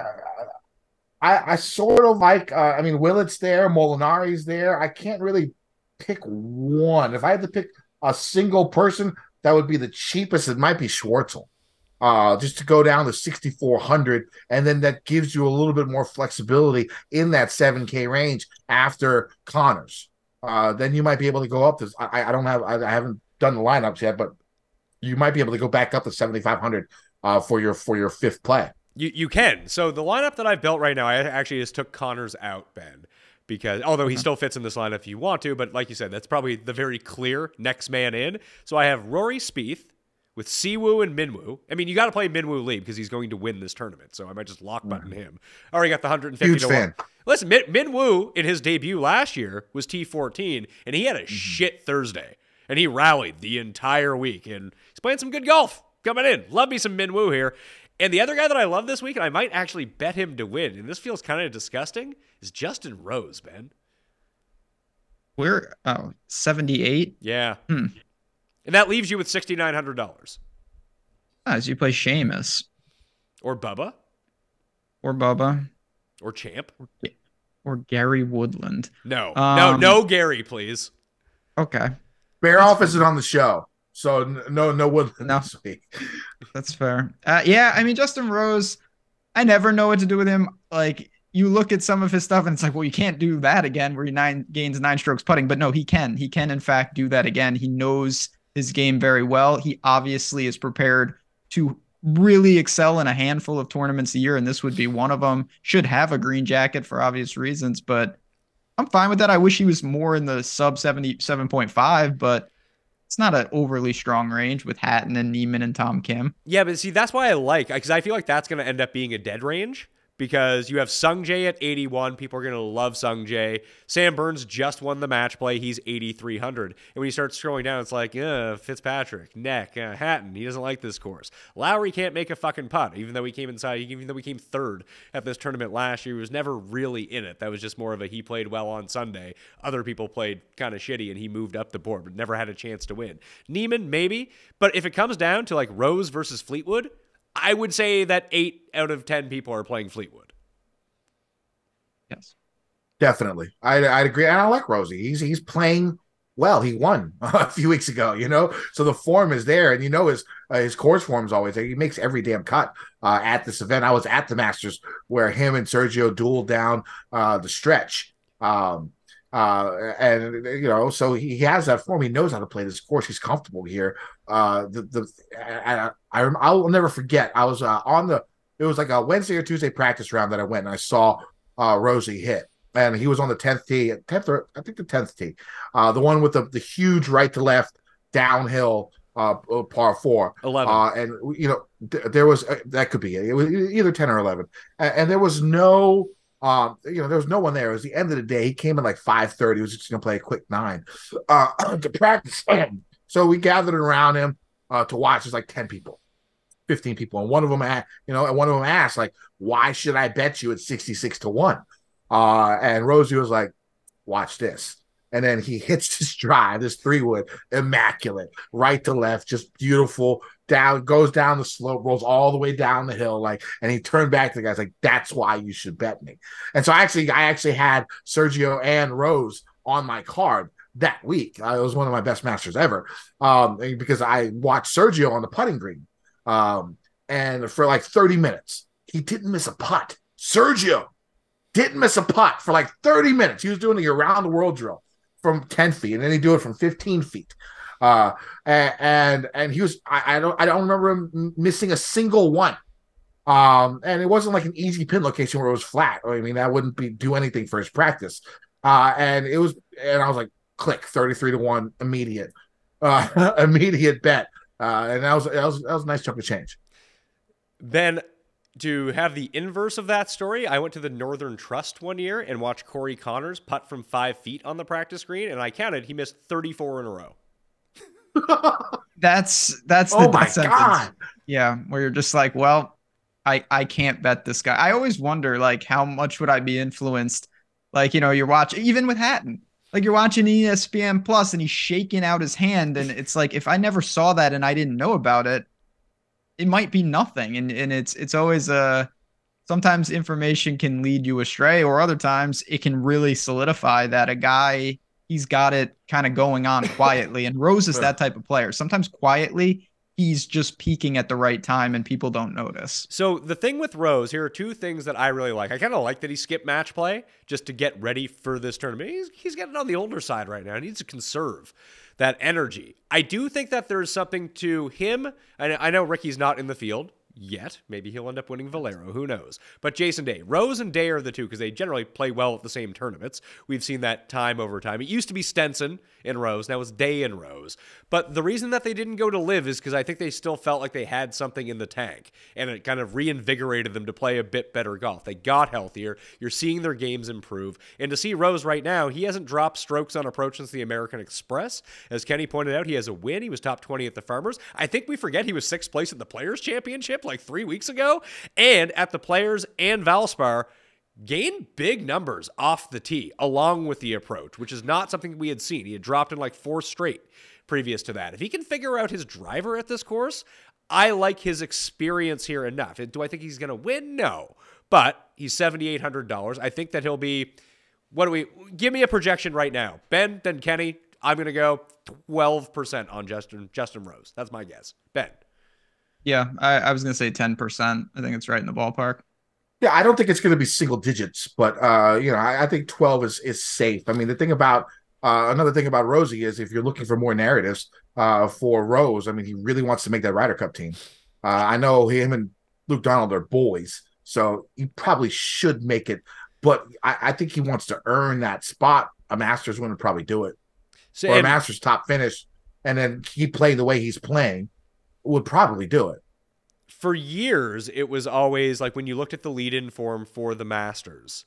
sort of like, Willett's there, Molinari's there. I can't really pick one. If I had to pick a single person, that would be the cheapest. It might be Schwartzel, just to go down to 6,400, and then that gives you a little bit more flexibility in that 7K range after Connors. Then you might be able to go up to. I haven't done the lineups yet, but you might be able to go back up to 7,500 for your 5th play. You can. So the lineup that I've built right now, I actually just took Connors out, Ben, because although he still fits in this lineup if you want to, but like you said, that's probably the very clear next man in. So I have Rory Spieth with Siwoo and Minwoo. I mean, you got to play Minwoo Lee because he's going to win this tournament, so I might just lock button him. I already got the 150 Huge to fan. 1. Listen, Minwoo in his debut last year was T14, and he had a shit Thursday. And he rallied the entire week, and he's playing some good golf coming in. Love me some Minwoo here. And the other guy that I love this week, and I might actually bet him to win, and this feels kind of disgusting, is Justin Rose, Ben. We're 78. Yeah. And that leaves you with $6,900. As you play Seamus. Or Bubba. Or Bubba. Or Champ. Or Gary Woodland. No. No Gary, please. Okay. Bear Off isn't on the show, so no Woodland this week. That's fair. Yeah, I mean, Justin Rose, I never know what to do with him. you look at some of his stuff and it's like, well, you can't do that again where he gains 9 strokes putting. But no, he can. He can, in fact, do that again. He knows his game very well. He obviously is prepared to really excel in a handful of tournaments a year, and this would be one of them. Should have a green jacket for obvious reasons, but I'm fine with that. I wish he was more in the sub 77.5, but it's not an overly strong range with Hatton and Neiman and Tom Kim. Yeah, but see, that's why I like, because I feel like that's going to end up being a dead range. Because you have Sung Jae at 81. People are going to love Sung Jae. Sam Burns just won the match play. He's 8,300. And when you start scrolling down, it's like, Fitzpatrick, Neck, Hatton. He doesn't like this course. Lowry can't make a fucking putt, even though he came third at this tournament last year. He was never really in it. That was just more of a he played well on Sunday. Other people played kind of shitty, and he moved up the board, but never had a chance to win. Neiman, maybe. But if it comes down to like Rose versus Fleetwood, I would say that 8 out of 10 people are playing Fleetwood. Yes, definitely. I'd agree. And I like Rosie. He's playing well. He won a few weeks ago, so the form is there, and his course form is always there. He makes every damn cut at this event. I was at the Masters where him and Sergio dueled down the stretch. And so he has that form. He knows how to play this course. He's comfortable here. I'll never forget. I was it was like a Wednesday or Tuesday practice round that I went and I saw Rosie hit, and he was on the 10th tee, I think the 10th tee, the one with the huge right to left downhill par 4, 11, and there was that could be it was either 10 or 11, and there was no. There was no one there. It was the end of the day. He came in like 5:30. He was just going to play a quick 9 to practice. So we gathered around him to watch. There's like 10 people, 15 people, and one of them asked, like, "Why should I bet you at 66-1?" And Rosie was like, "Watch this." And then he hits this drive, this 3-wood, immaculate, right to left, just beautiful. Goes down the slope, rolls all the way down the hill, and he turned back to the guys like, "That's why you should bet me." And so I actually had Sergio and Rose on my card that week. It was one of my best Masters ever, because I watched Sergio on the putting green, and for like 30 minutes, he didn't miss a putt. Sergio didn't miss a putt for like 30 minutes. He was doing the around the world drill from 10 feet, and then he'd do it from 15 feet. And he was, I don't remember him missing a single one. And it wasn't like an easy pin location where it was flat. I mean, that wouldn't do anything for his practice. And I was like, click, 33-1, immediate bet. And that was a nice chunk of change. Ben, to have the inverse of that story, I went to the Northern Trust one year and watched Corey Connors putt from 5 feet on the practice green, and I counted, he missed 34 in a row. That's oh my God. Yeah, where you're just like, well, I can't bet this guy. I always wonder, like, how much would I be influenced? Like, you're watching, even with Hatton, like you're watching ESPN Plus and he's shaking out his hand, and it's like, if I never saw that and I didn't know about it, it might be nothing. And it's always sometimes information can lead you astray, or other times it can really solidify that a guy, he's got it kind of going on quietly. And Rose is that type of player. Sometimes quietly, he's just peaking at the right time and people don't notice. So the thing with Rose, here are 2 things that I really like. I kind of like that he skipped match play just to get ready for this tournament. He's getting on the older side right now. He needs to conserve that energy. I do think that there's something to him. I know Ricky's not in the field yet. Maybe he'll end up winning Valero. Who knows? But Jason Day. Rose and Day are the 2 because they generally play well at the same tournaments. We've seen that time over time. It used to be Stenson in Rose. Now it's Day in Rose. But the reason that they didn't go to LIV is because I think they still felt like they had something in the tank. And it kind of reinvigorated them to play a bit better golf. They got healthier. You're seeing their games improve. And to see Rose right now, he hasn't dropped strokes on approach since the American Express. As Kenny pointed out, he has a win. He was top 20 at the Farmers. I think we forget he was 6th place at the Players Championship like 3 weeks ago. And at the Players and Valspar, gained big numbers off the tee along with the approach, which is not something we had seen. He had dropped in like 4 straight previous to that. If he can figure out his driver at this course, I like his experience here enough. Do I think he's going to win? No. But he's $7,800. I think that he'll be, give me a projection right now. Ben, then Kenny, I'm going to go 12% on Justin Rose. That's my guess. Ben. Yeah, I was going to say 10%. I think it's right in the ballpark. Yeah, I don't think it's going to be single digits, but I think 12 is safe. I mean, the thing about another thing about Rosie is if you're looking for more narratives for Rose, I mean, he really wants to make that Ryder Cup team. I know him and Luke Donald are boys, so he probably should make it, but I think he wants to earn that spot. A Masters win would probably do it, So, or a and Masters top finish, and then he play the way he's playing would probably do it. for years, it was always like when you looked at the lead-in form for the Masters,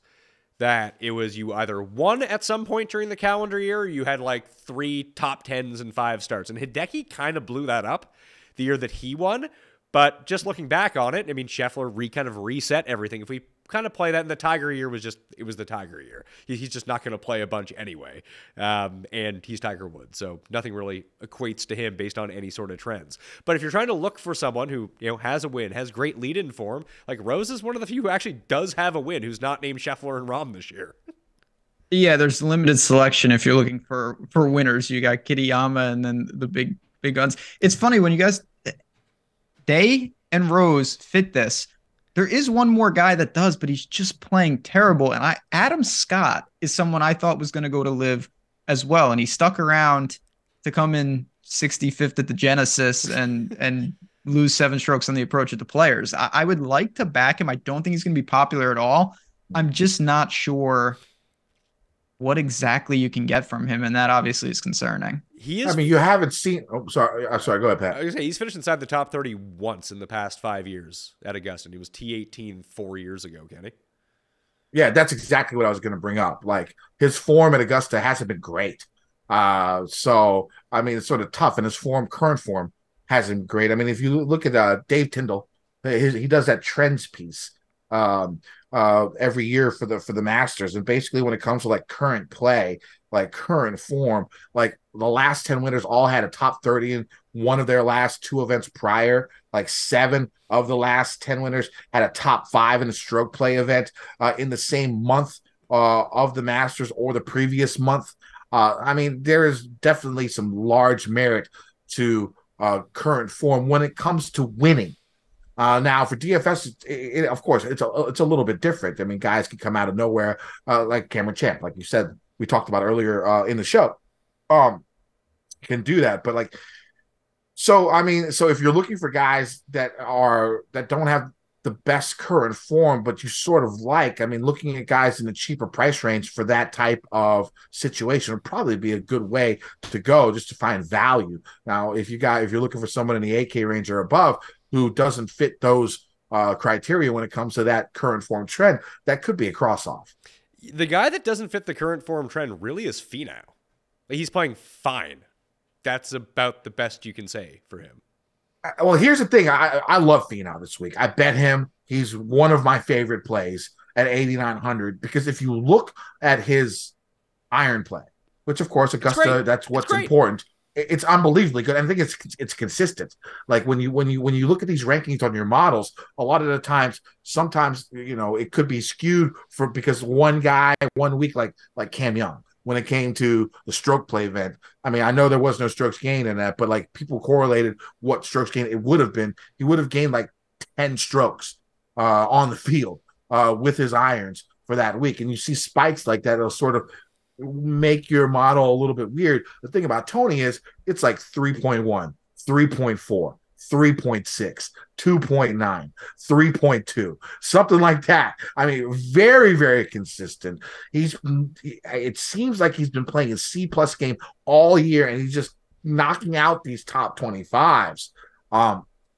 that it was you either won at some point during the calendar year, or you had like 3 top 10s and 5 starts. And Hideki kind of blew that up the year that he won. But just looking back on it, I mean, Scheffler kind of reset everything. If we kind of play that, and the Tiger year was it was the Tiger year. He's just not going to play a bunch anyway. And he's Tiger Woods. So nothing really equates to him based on any sort of trends. But if you're trying to look for someone who, has a win, has great lead-in form, like Rose is one of the few who actually does have a win, who's not named Scheffler and Rahm this year. Yeah, there's limited selection if you're looking for winners. You got Kitayama and then the big guns. It's funny when you guys Day and Rose fit this. There is one more guy that does, but he's just playing terrible. And Adam Scott is someone I thought was going to go to LIV as well, and he stuck around to come in 65th at the Genesis and lose 7 strokes on the approach at the Players. I would like to back him. I don't think he's going to be popular at all. I'm just not sure what exactly you can get from him, and that obviously is concerning. I mean, you haven't seen. Oh, sorry. I'm sorry. Go ahead, Pat. I was gonna say, he's finished inside the top 30 once in the past 5 years at Augusta. He was T18 4 years ago, Kenny. Yeah, that's exactly what I was going to bring up. Like his form at Augusta hasn't been great. So I mean, it's sort of tough, and his current form, hasn't been great. I mean, if you look at Dave Tyndall, he does that trends piece every year for the Masters, and basically when it comes to like current play, like current form, like the last 10 winners all had a top 30 in one of their last 2 events prior. Like 7 of the last 10 winners had a top 5 in a stroke play event in the same month of the Masters or the previous month. I mean, there is definitely some large merit to current form when it comes to winning. Now for DFS, of course, it's a little bit different. I mean, guys can come out of nowhere, like Cameron Champ, like you said, we talked about earlier in the show, can do that. But like, so if you're looking for guys that don't have the best current form, but you sort of like, I mean, looking at guys in the cheaper price range for that type of situation would probably be a good way to go, just to find value. Now, if you're looking for someone in the 8K range or above who doesn't fit those criteria when it comes to that current form trend, that could be a cross-off. The guy that doesn't fit the current form trend really is Finau. Like, he's playing fine. That's about the best you can say for him. Well, here's the thing. I love Finau this week. I bet him. He's one of my favorite plays at 8,900 because if you look at his iron play, which of course Augusta, that's what's important. It's unbelievably good. And I think it's consistent. Like when you look at these rankings on your models, a lot of the times, sometimes it could be skewed because one guy one week, like Cam Young, when it came to the stroke play event. I mean, I know there was no strokes gained in that, but like people correlated what strokes gained it would have been. He would have gained like 10 strokes on the field with his irons for that week. And you see spikes like that, it'll sort of make your model a little bit weird. The thing about Tony is it's like 3.1, 3.4, 3.6, 2.9, 3.2, something like that. I mean, very, very consistent. It seems like he's been playing a C+ game all year, and he's just knocking out these top 25s.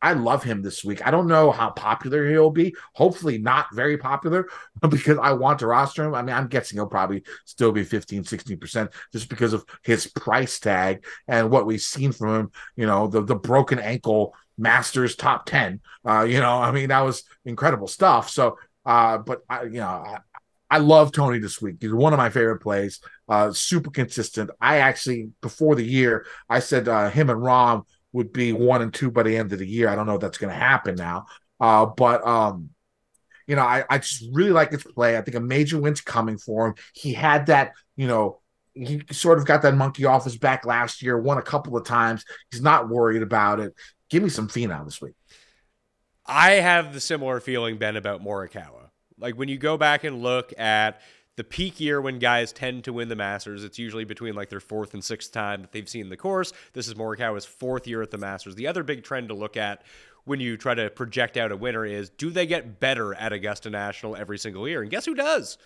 I love him this week. I don't know how popular he'll be. Hopefully not very popular because I want to roster him. I mean, I'm guessing he'll probably still be 15, 16% just because of his price tag and what we've seen from him, the broken ankle Masters top 10. I mean, that was incredible stuff. So, but I love Tony this week. He's one of my favorite plays, super consistent. I actually, before the year, I said him and Rahm would be 1 and 2 by the end of the year. I don't know if that's going to happen now. But I just really like his play. I think a major win's coming for him. He had that, he sort of got that monkey off his back last year, won a couple of times. He's not worried about it. Give me some Finau this week. I have the similar feeling, Ben, about Morikawa. Like when you go back and look at the peak year when guys tend to win the Masters, it's usually between like their 4th and 6th time that they've seen the course. This is Morikawa's 4th year at the Masters. The other big trend to look at when you try to project out a winner is, do they get better at Augusta National every single year? And guess who does?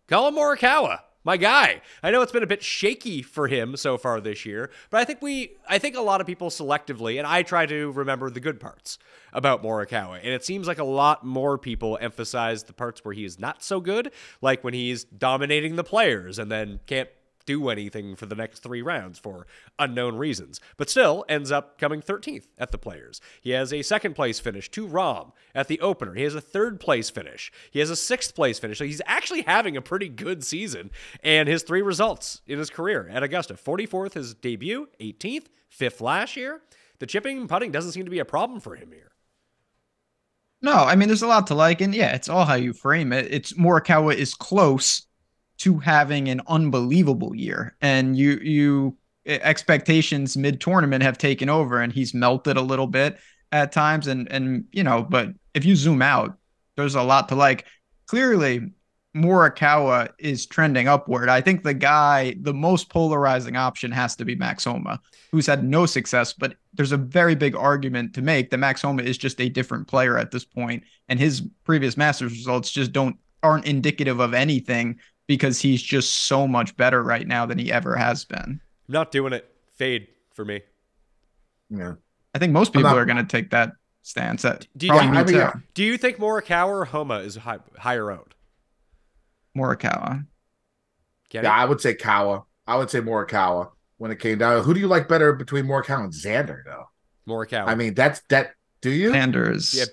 Colin Morikawa, my guy. I know it's been a bit shaky for him so far this year, but I think a lot of people selectively, and I try to remember the good parts about Morikawa, and it seems like a lot more people emphasize the parts where he is not so good, like when he's dominating the Players and then can't do anything for the next 3 rounds for unknown reasons, but still ends up coming 13th at the Players. He has a 2nd place finish to Rahm at the opener. He has a 3rd place finish. He has a 6th place finish. So he's actually having a pretty good season. And his 3 results in his career at Augusta: 44th his debut, 18th, 5th last year. The chipping and putting doesn't seem to be a problem for him here. No, I mean, there's a lot to like, and yeah, it's all how you frame it. It's Morikawa is close to having an unbelievable year, and you expectations mid-tournament have taken over, and he's melted a little bit at times, and you know, but if you zoom out, there's a lot to like. Clearly Morikawa is trending upward. I think the most polarizing option has to be Max Homa, who's had no success, but there's a very big argument to make that Max Homa is just a different player at this point, and his previous Masters results just aren't indicative of anything, because he's just so much better right now than he ever has been. Not doing it. Fade for me. Yeah. I think most people are going to take that stance. Do you think Morikawa or Homa is higher owned? Morikawa. Yeah, I would say Kawa. I would say Morikawa when it came down. Who do you like better between Morikawa and Xander, though? Morikawa. I mean, that. Do you? Sanders. Yeah,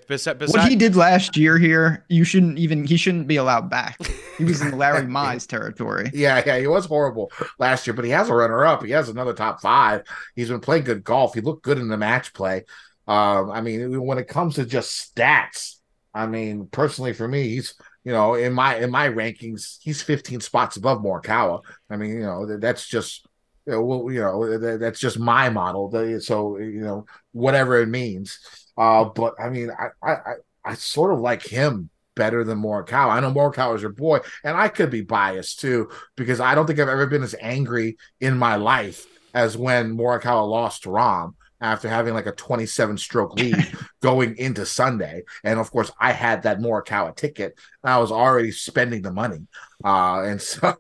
what he did last year here, he shouldn't be allowed back. He was in the Larry Mize territory. Yeah, he was horrible last year, but he has a runner-up. He has another top 5. He's been playing good golf. He looked good in the match play. I mean, when it comes to just stats, I mean, personally for me, he's, you know, in my rankings, he's 15 spots above Morikawa. I mean, you know, that's just, that's just my model. So, you know, whatever it means. But I mean, I sort of like him better than Morikawa. I know Morikawa is your boy, and I could be biased too, because I don't think I've ever been as angry in my life as when Morikawa lost to Rahm after having like a 27-stroke lead going into Sunday. And of course, I had that Morikawa ticket, and I was already spending the money. And so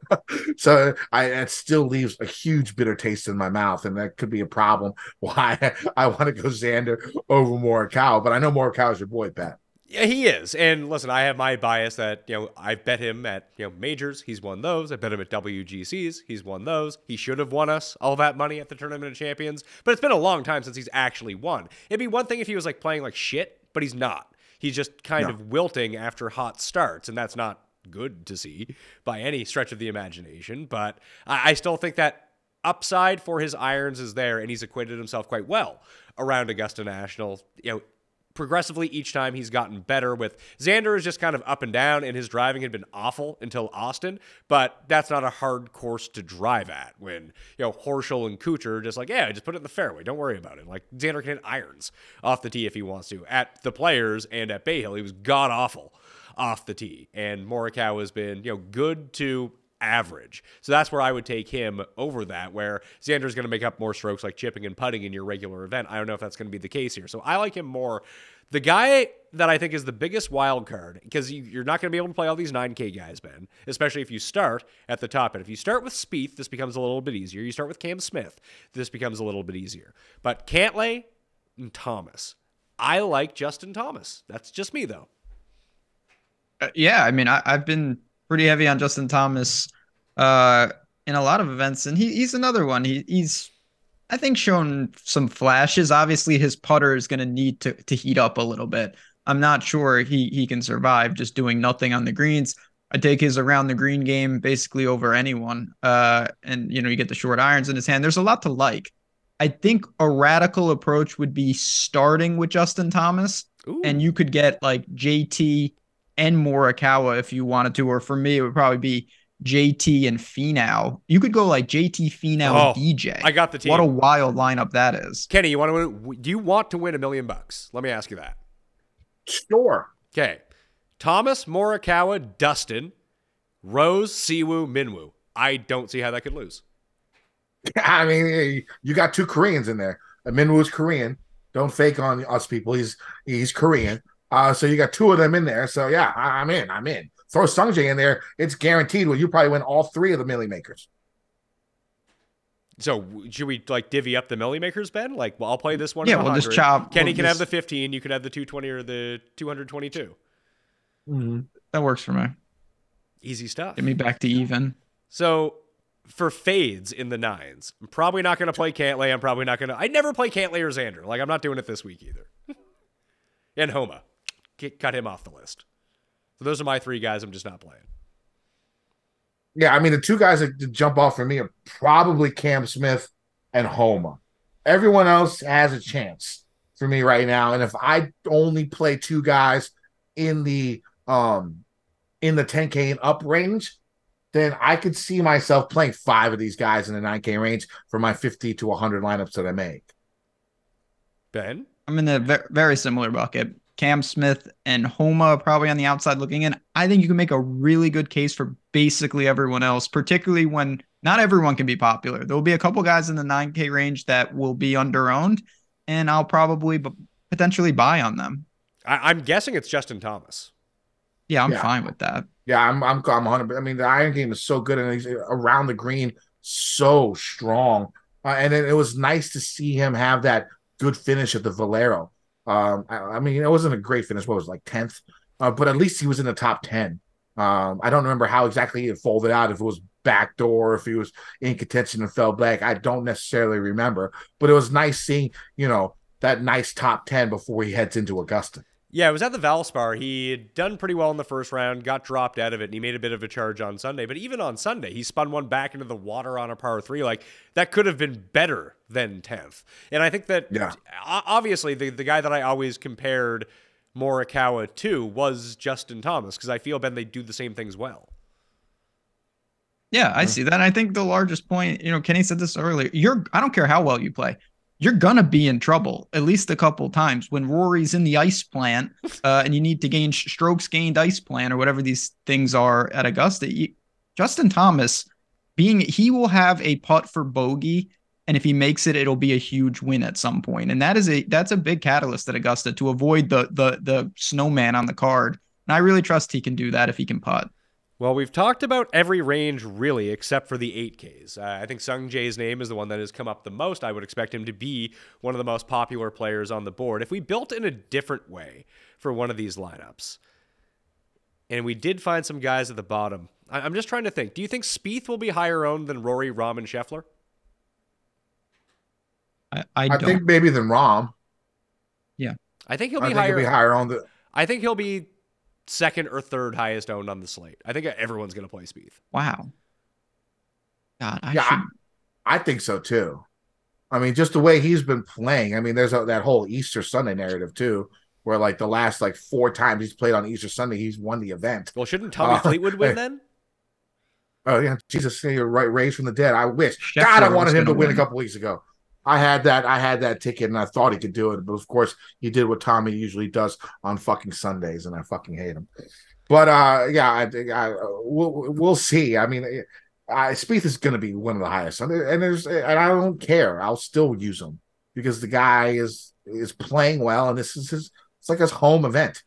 it still leaves a huge bitter taste in my mouth, and that could be a problem why I want to go Xander over Morikawa. But I know Morikawa is your boy, Pat. Yeah, he is. And listen, I have my bias that, you know, I bet him at, you know, majors. He's won those. I bet him at WGCs. He's won those. He should have won us all that money at the Tournament of Champions. But it's been a long time since he's actually won. It'd be one thing if he was like playing like shit, but he's not. He's just kind of wilting after hot starts, and that's not good to see by any stretch of the imagination. But I still think that upside for his irons is there, and he's acquitted himself quite well around Augusta National. You know, progressively each time he's gotten better. With Xander is just kind of up and down, and his driving had been awful until Austin, but that's not a hard course to drive at when, you know, Horschel and Kuchar are just like, yeah, just put it in the fairway, don't worry about it. Like, Xander can hit irons off the tee if he wants to. At the Players and at Bay Hill, he was god-awful off the tee, and Morikawa has been, you know, good to average. So that's where I would take him over that, where Xander's going to make up more strokes like chipping and putting in your regular event. I don't know if that's going to be the case here. So I like him more. The guy that I think is the biggest wild card, because you're not going to be able to play all these 9K guys, Ben, especially if you start at the top end. If you start with Spieth, this becomes a little bit easier. You start with Cam Smith, this becomes a little bit easier. But Cantlay and Thomas. I like Justin Thomas. That's just me, though. Yeah, I mean, I've been pretty heavy on Justin Thomas in a lot of events, and he's another one. He's I think shown some flashes. Obviously, his putter is going to need to heat up a little bit. I'm not sure he can survive just doing nothing on the greens. I take his around the green game basically over anyone. And you know, you get the short irons in his hand. There's a lot to like. I think a radical approach would be starting with Justin Thomas. Ooh. And you could get like JT and Morikawa if you wanted to, or for me, it would probably be JT and Finau. You could go like JT, Finau, DJ. I got the team. What a wild lineup that is. Kenny, do you want to win $1 million? Let me ask you that. Sure. Okay. Thomas, Morikawa, Dustin, Rose, Siwoo, Minwoo. I don't see how that could lose. I mean, you got two Koreans in there. Minwoo's Korean. Don't fake on us people. He's Korean. So you got two of them in there. So yeah, I'm in. Throw Sungjae in there. It's guaranteed. Well, you probably win all three of the Millie Makers. So should we like divvy up the Millie Makers, Ben? Like, well, I'll play this one. Yeah, for we'll just 100. chop. Kenny can have the 15. You can have the 220 or the 222. That works for me. Easy stuff. Get me back to even. So for fades in the 9s, I'm probably not going to play Cantlay. I'm probably not going to. I never play Cantlay or Xander. Like, I'm not doing it this week either. And Homa. Cut him off the list. So those are my 3 guys I'm just not playing. Yeah, I mean, the 2 guys that jump off for me are probably Cam Smith and Homa. Everyone else has a chance for me right now. And if I only play 2 guys in the 10K and up range, then I could see myself playing 5 of these guys in the 9K range for my 50 to 100 lineups that I make. Ben? I'm in a very similar bucket. Cam Smith and Homa probably on the outside looking in. I think you can make a really good case for basically everyone else, particularly when not everyone can be popular. There will be a couple guys in the 9K range that will be under-owned, and I'll probably potentially buy on them. I'm guessing it's Justin Thomas. Yeah, I'm fine with that. Yeah, I'm 100. I mean, the iron game is so good, and he's around the green so strong. And it was nice to see him have that good finish at the Valero. I mean, it wasn't a great finish. What was it, like 10th? But at least he was in the top 10. I don't remember how exactly he had folded out, if it was backdoor, if he was in contention and fell back. I don't necessarily remember. But it was nice seeing, that nice top 10 before he heads into Augusta. Yeah, it was at the Valspar. He had done pretty well in the first round, got dropped out of it, and he made a bit of a charge on Sunday. But even on Sunday, he spun one back into the water on a par 3. Like, that could have been better than 10th. And I think that, obviously, the guy that I always compared Morikawa to was Justin Thomas, because I feel, Ben, they do the same things well. Yeah, I see that. And I think the largest point, Kenny said this earlier, I don't care how well you play. You're going to be in trouble at least a couple times when Rory's in the ice plant and you need to gain strokes gained ice plant or whatever these things are at Augusta. Justin Thomas, he will have a putt for bogey, and if he makes it, it'll be a huge win at some point. And that's a big catalyst at Augusta to avoid the snowman on the card. And I really trust he can do that if he can putt. Well, we've talked about every range, really, except for the 8Ks. I think Sung Jae's name is the one that has come up the most. I would expect him to be one of the most popular players on the board. If we built in a different way for one of these lineups, and we did find some guys at the bottom, I'm just trying to think. Do you think Spieth will be higher owned than Rory, Rahm, and Scheffler? I think maybe than Rahm. Yeah. I think he'll be higher owned. I think he'll be second or third highest owned on the slate. I think everyone's going to play Spieth. Wow. God, I think so too. I mean, just the way he's been playing. I mean, there's that whole Easter Sunday narrative too, where like the last 4 times he's played on Easter Sunday, he's won the event. Well, shouldn't Tommy Fleetwood win then? Oh yeah, Jesus, you're right, raised from the dead. I wish. God, I wanted him to win a couple weeks ago. I had that ticket, and I thought he could do it, but of course, he did what Tommy usually does on fucking Sundays, and I fucking hate him. But we'll see. I mean, Spieth is going to be one of the highest, and I don't care. I'll still use him because the guy is playing well, and it's like his home event.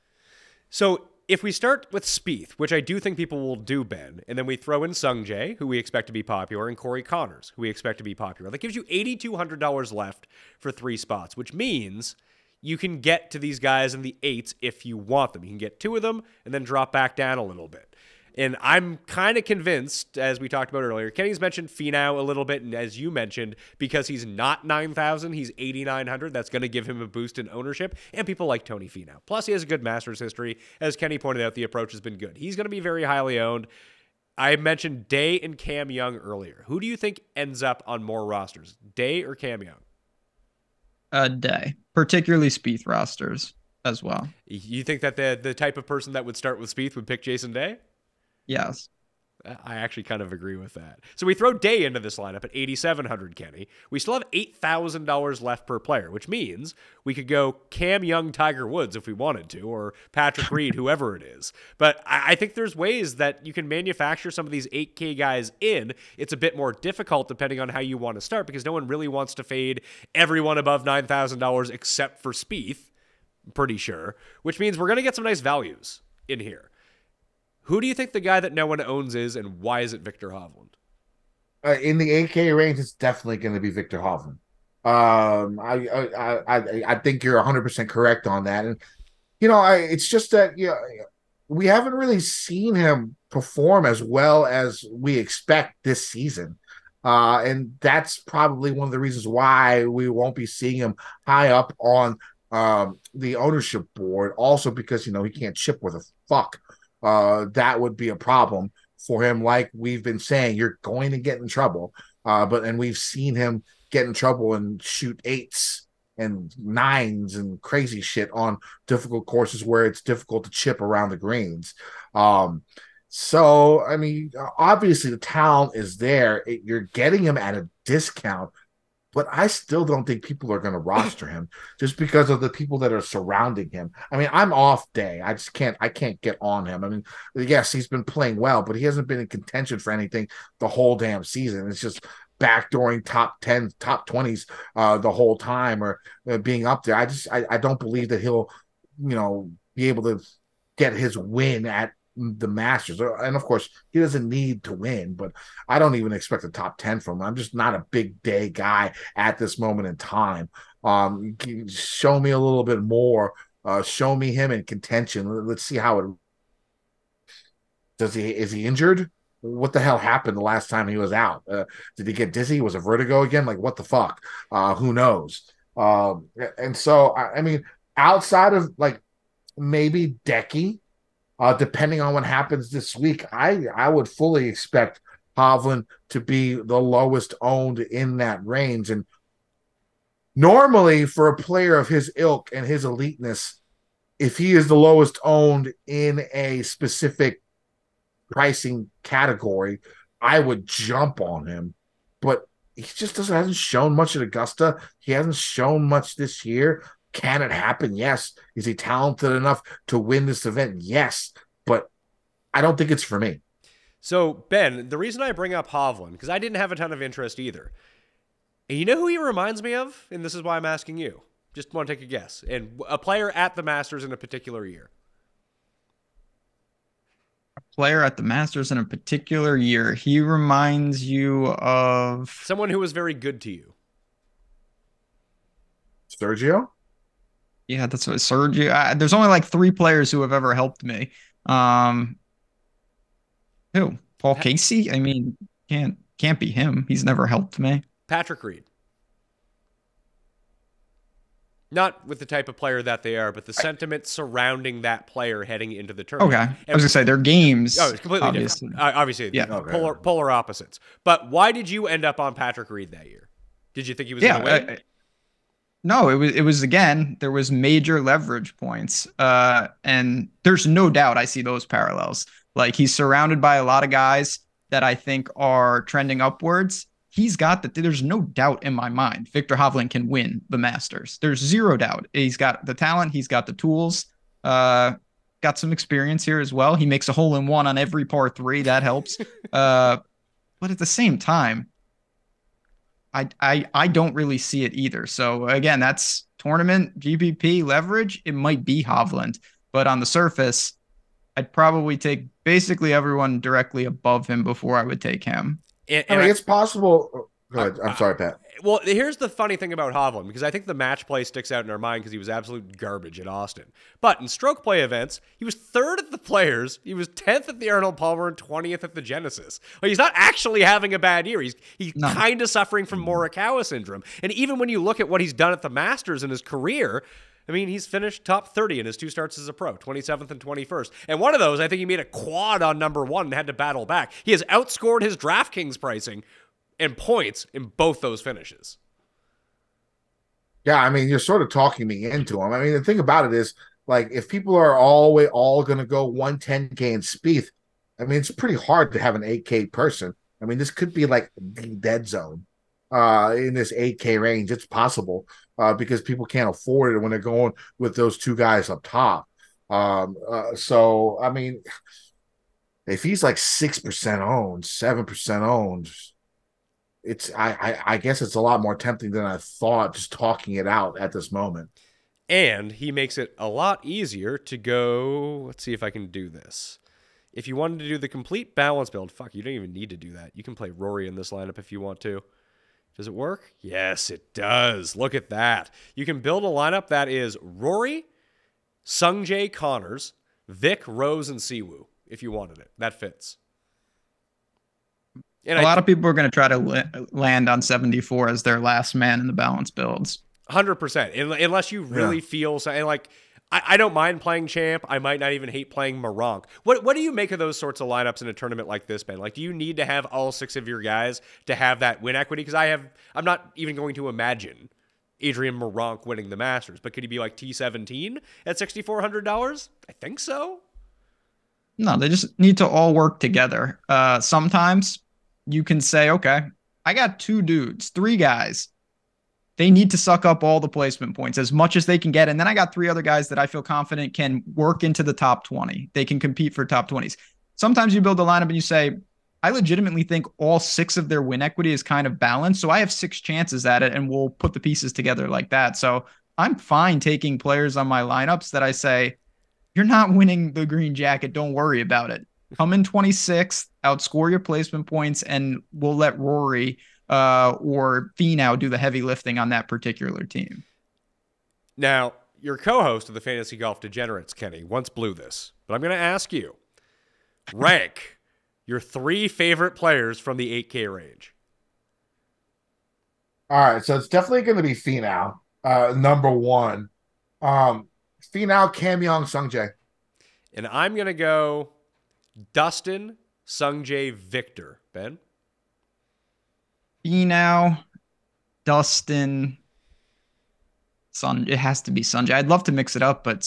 So if we start with Spieth, which I do think people will do, Ben, and then we throw in Sung Jae, who we expect to be popular, and Corey Connors, who we expect to be popular, that gives you $8,200 left for 3 spots, which means you can get to these guys in the 8s if you want them. You can get 2 of them and then drop back down a little bit. And I'm kind of convinced, as we talked about earlier, Kenny's mentioned Finau a little bit, and as you mentioned, because he's not 9,000, he's 8,900. That's going to give him a boost in ownership, and people like Tony Finau. Plus, he has a good Masters history. As Kenny pointed out, the approach has been good. He's going to be very highly owned. I mentioned Day and Cam Young earlier. Who do you think ends up on more rosters, Day or Cam Young? Day, particularly Spieth rosters as well. You think that the type of person that would start with Spieth would pick Jason Day? Yes. I actually kind of agree with that. So we throw Day into this lineup at 8,700, Kenny. We still have $8,000 left per player, which means we could go Cam Young, Tiger Woods if we wanted to, or Patrick Reed, whoever it is. But I think there's ways that you can manufacture some of these 8K guys in. It's a bit more difficult depending on how you want to start, because no one really wants to fade everyone above $9,000 except for Spieth, I'm pretty sure, which means we're going to get some nice values in here. Who do you think the guy that no one owns is, and why is it Victor Hovland? In the 8K range, it's definitely going to be Victor Hovland. I think you're 100% correct on that. And, it's just that, we haven't really seen him perform as well as we expect this season. And that's probably one of the reasons why we won't be seeing him high up on the ownership board. Also because, he can't chip with a fuck. That would be a problem for him. Like we've been saying, you're going to get in trouble. And we've seen him get in trouble and shoot 8s and 9s and crazy shit on difficult courses where it's difficult to chip around the greens. So, I mean, obviously the talent is there. You're getting him at a discount, but I still don't think people are going to roster him just because of the people that are surrounding him. I mean, I'm off Day. I can't get on him. I mean, yes, he's been playing well, but he hasn't been in contention for anything the whole damn season. It's just backdooring top 10s, top 20s the whole time, or being up there. I don't believe that he'll, be able to get his win at the Masters. And of course, he doesn't need to win, but I don't even expect a top 10 from him. I'm just not a big Day guy at this moment in time. Show me a little bit more. Show me him in contention. Let's see how it. Is he injured? What the hell happened the last time he was out? Did he get dizzy? Was it vertigo again? Like, what the fuck? Who knows? And so, I mean, outside of like maybe Decky, depending on what happens this week, I would fully expect Hovland to be the lowest owned in that range. And normally for a player of his ilk and his eliteness, if he is the lowest owned in a specific pricing category, I would jump on him. But he just hasn't shown much at Augusta. He hasn't shown much this year. Can it happen? Yes. Is he talented enough to win this event? Yes. But I don't think it's for me. So, Ben, the reason I bring up Hovland, because I didn't have a ton of interest either. And you know who he reminds me of? And this is why I'm asking you. Just want to take a guess. And a player at the Masters in a particular year. A player at the Masters in a particular year. He reminds you of... someone who was very good to you. Sergio? Yeah, that's what Sergio. There's only like 3 players who have ever helped me. Who? Paul Casey? I mean, can't be him. He's never helped me. Patrick Reed. Not with the type of player that they are, but the sentiment surrounding that player heading into the tournament. Okay. I was going to say, their games. Oh, it's completely different. Obviously, yeah. Polar opposites. But why did you end up on Patrick Reed that year? Did you think he was going to win? No, it was again, there was major leverage points. And there's no doubt I see those parallels. Like, he's surrounded by a lot of guys that I think are trending upwards. There's no doubt in my mind Victor Hovland can win the Masters. There's zero doubt. He's got the talent. He's got the tools. Got some experience here as well. He makes a hole-in-one on every par 3. That helps. But at the same time, I don't really see it either. So again, that's tournament, GPP, leverage. It might be Hovland. But on the surface, I'd probably take basically everyone directly above him before I would take him. I mean, it's possible. Go ahead. I'm sorry, Pat. Well, here's the funny thing about Hovland, because I think the match play sticks out in our mind because he was absolute garbage at Austin. But in stroke play events, he was 3rd at the Players, he was 10th at the Arnold Palmer, and 20th at the Genesis. Like, he's not actually having a bad year. He's kind of suffering from Morikawa syndrome. And even when you look at what he's done at the Masters in his career, I mean, he's finished top 30 in his 2 starts as a pro, 27th and 21st. And one of those, I think he made a quad on number 1 and had to battle back. He has outscored his DraftKings pricing and points in both those finishes. Yeah, I mean, you're sort of talking me into him. I mean, the thing about it is, like, if people are all going to go 110K and Spieth, I mean, it's pretty hard to have an 8K person. I mean, this could be like the dead zone in this 8K range. It's possible because people can't afford it when they're going with those two guys up top. So, I mean, if he's like 6% owned, 7% owned, I guess it's a lot more tempting than I thought just talking it out at this moment. And he makes it a lot easier to go, let's see if I can do this. If you wanted to do the complete balance build, fuck, you don't even need to do that. You can play Rory in this lineup if you want to. Does it work? Yes, it does. Look at that. You can build a lineup that is Rory, Sungjae Connors, Vic, Rose, and Siwoo if you wanted it. That fits. And a lot of people are going to try to land on 74 as their last man in the balance builds. 100%. Unless you really feel so. And like, I don't mind playing Champ. I might not even hate playing Maronk. What do you make of those sorts of lineups in a tournament like this, Ben? Like, do you need to have all 6 of your guys to have that win equity? Because I'm not even going to imagine Adrian Maronk winning the Masters, but could he be like T17 at $6,400? I think so. No, they just need to all work together. Sometimes you can say, okay, I got 2 dudes, 3 guys. They need to suck up all the placement points as much as they can get. And then I got 3 other guys that I feel confident can work into the top 20. They can compete for top 20s. Sometimes you build a lineup and you say, I legitimately think all 6 of their win equity is kind of balanced. So I have 6 chances at it and we'll put the pieces together like that. So I'm fine taking players on my lineups that I say, you're not winning the green jacket. Don't worry about it. Come in 26th, outscore your placement points, and we'll let Rory or Finau do the heavy lifting on that particular team. Now, your co-host of the Fantasy Golf Degenerates, Kenny, once blew this, but I'm going to ask you, rank your 3 favorite players from the 8K range. All right, so it's definitely going to be Finau, number 1. Finau, Cam Young, Sungjae. And I'm going to go Dustin, Sungjae, Victor. Ben? Finau, Dustin, Sun. It has to be Sungjae. I'd love to mix it up, but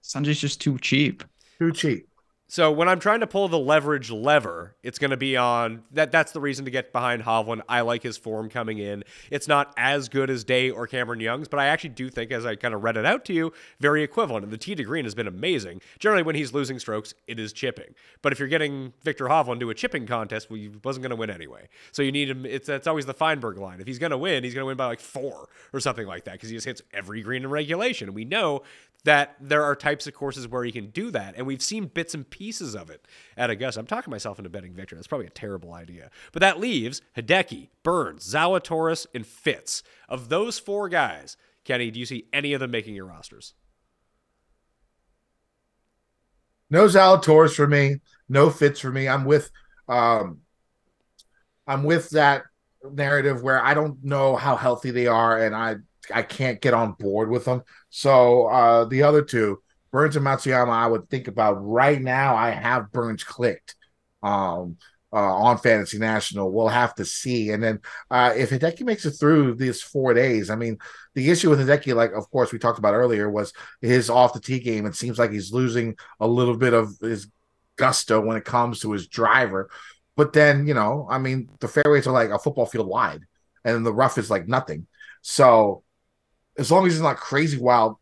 Sungjae's just too cheap. Too cheap. So when I'm trying to pull the leverage lever, it's going to be on that. That's the reason to get behind Hovland. I like his form coming in. It's not as good as Day or Cameron Young's, but I actually do think, as I kind of read it out to you, very equivalent. And the tee to green has been amazing. Generally, when he's losing strokes, it is chipping. But if you're getting Victor Hovland to a chipping contest, well, he wasn't going to win anyway. So you need him. That's always the Feinberg line. If he's going to win by like 4 or something like that because he just hits every green in regulation. And we know that there are types of courses where he can do that, and we've seen bits and pieces of it at Augusta. I'm talking myself into betting Victor. That's probably a terrible idea. But that leaves Hideki, Burns, Zalatoris, and Fitz. Of those 4 guys, Kenny, do you see any of them making your rosters? No Zalatoris for me. No Fitz for me. I'm with that narrative where I don't know how healthy they are, and I can't get on board with them. So the other 2, Burns and Matsuyama, I would think about right now. I have Burns clicked on Fantasy National. We'll have to see. And then if Hideki makes it through these 4 days, I mean, the issue with Hideki, like, of course, we talked about earlier, was his off the tee game. It seems like he's losing a little bit of his gusto when it comes to his driver. But then, I mean, the fairways are like a football field wide, and the rough is like nothing. So as long as he's not crazy wild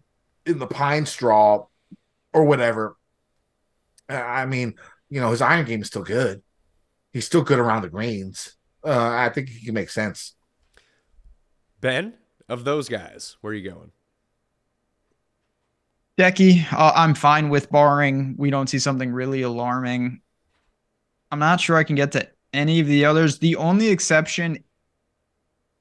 in the pine straw or whatever, I mean, his iron game is still good. He's still good around the greens. I think he can make sense. Ben, of those guys, where are you going? Decky, I'm fine with, barring we don't see something really alarming. I'm not sure I can get to any of the others. The only exception,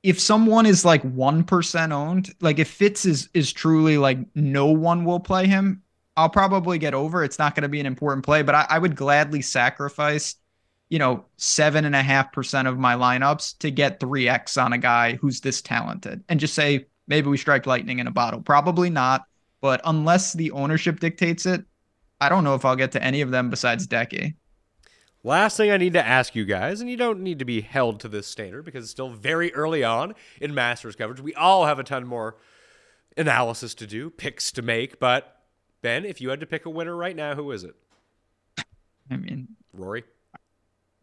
if someone is like 1% owned, like if Fitz is truly like no one will play him, I'll probably get over. It's not going to be an important play, but I would gladly sacrifice, 7.5% of my lineups to get 3x on a guy who's this talented and just say, maybe we strike lightning in a bottle. Probably not, but unless the ownership dictates it, I don't know if I'll get to any of them besides Decky. Last thing I need to ask you guys, and you don't need to be held to this standard because it's still very early on in Masters coverage. We all have a ton more analysis to do, picks to make. But, Ben, if you had to pick a winner right now, who is it? I mean, Rory?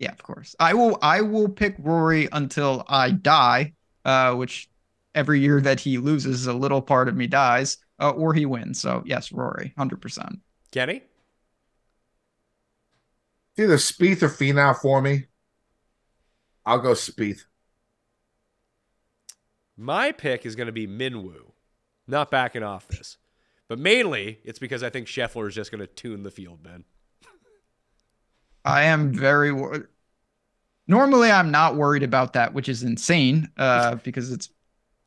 Yeah, of course. I will pick Rory until I die, which every year that he loses, a little part of me dies, or he wins. So yes, Rory, 100%. Kenny? It's either Spieth or Finau for me. I'll go Spieth. My pick is going to be Minwoo. Not backing off this. But mainly, it's because I think Scheffler is just going to tune the field, Ben. I am very worried. Normally, I'm not worried about that, which is insane, because it's.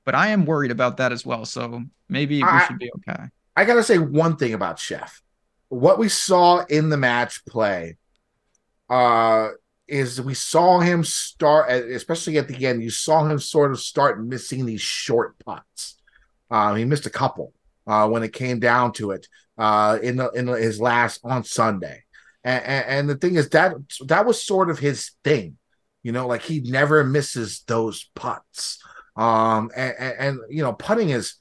But I am worried about that as well. So maybe we should be okay. I gotta say one thing about Chef. What we saw in the match play, is we saw him start, especially at the end. You saw him sort of start missing these short putts. He missed a couple when it came down to it in his last on Sunday. And the thing is that was sort of his thing, like he never misses those putts. And putting is,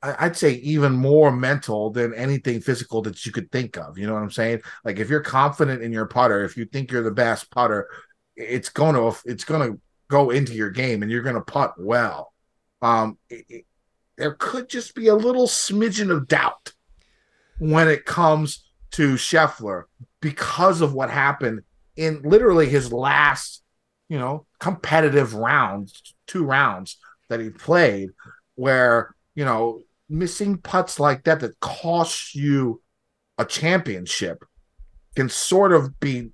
I'd say, even more mental than anything physical that you could think of. You know what I'm saying? Like if you're confident in your putter, if you think you're the best putter, it's gonna go into your game and you're gonna putt well. There could just be a little smidgen of doubt when it comes to Scheffler because of what happened in literally his last, competitive rounds, 2 rounds that he played, where, missing putts like that costs you a championship can sort of be,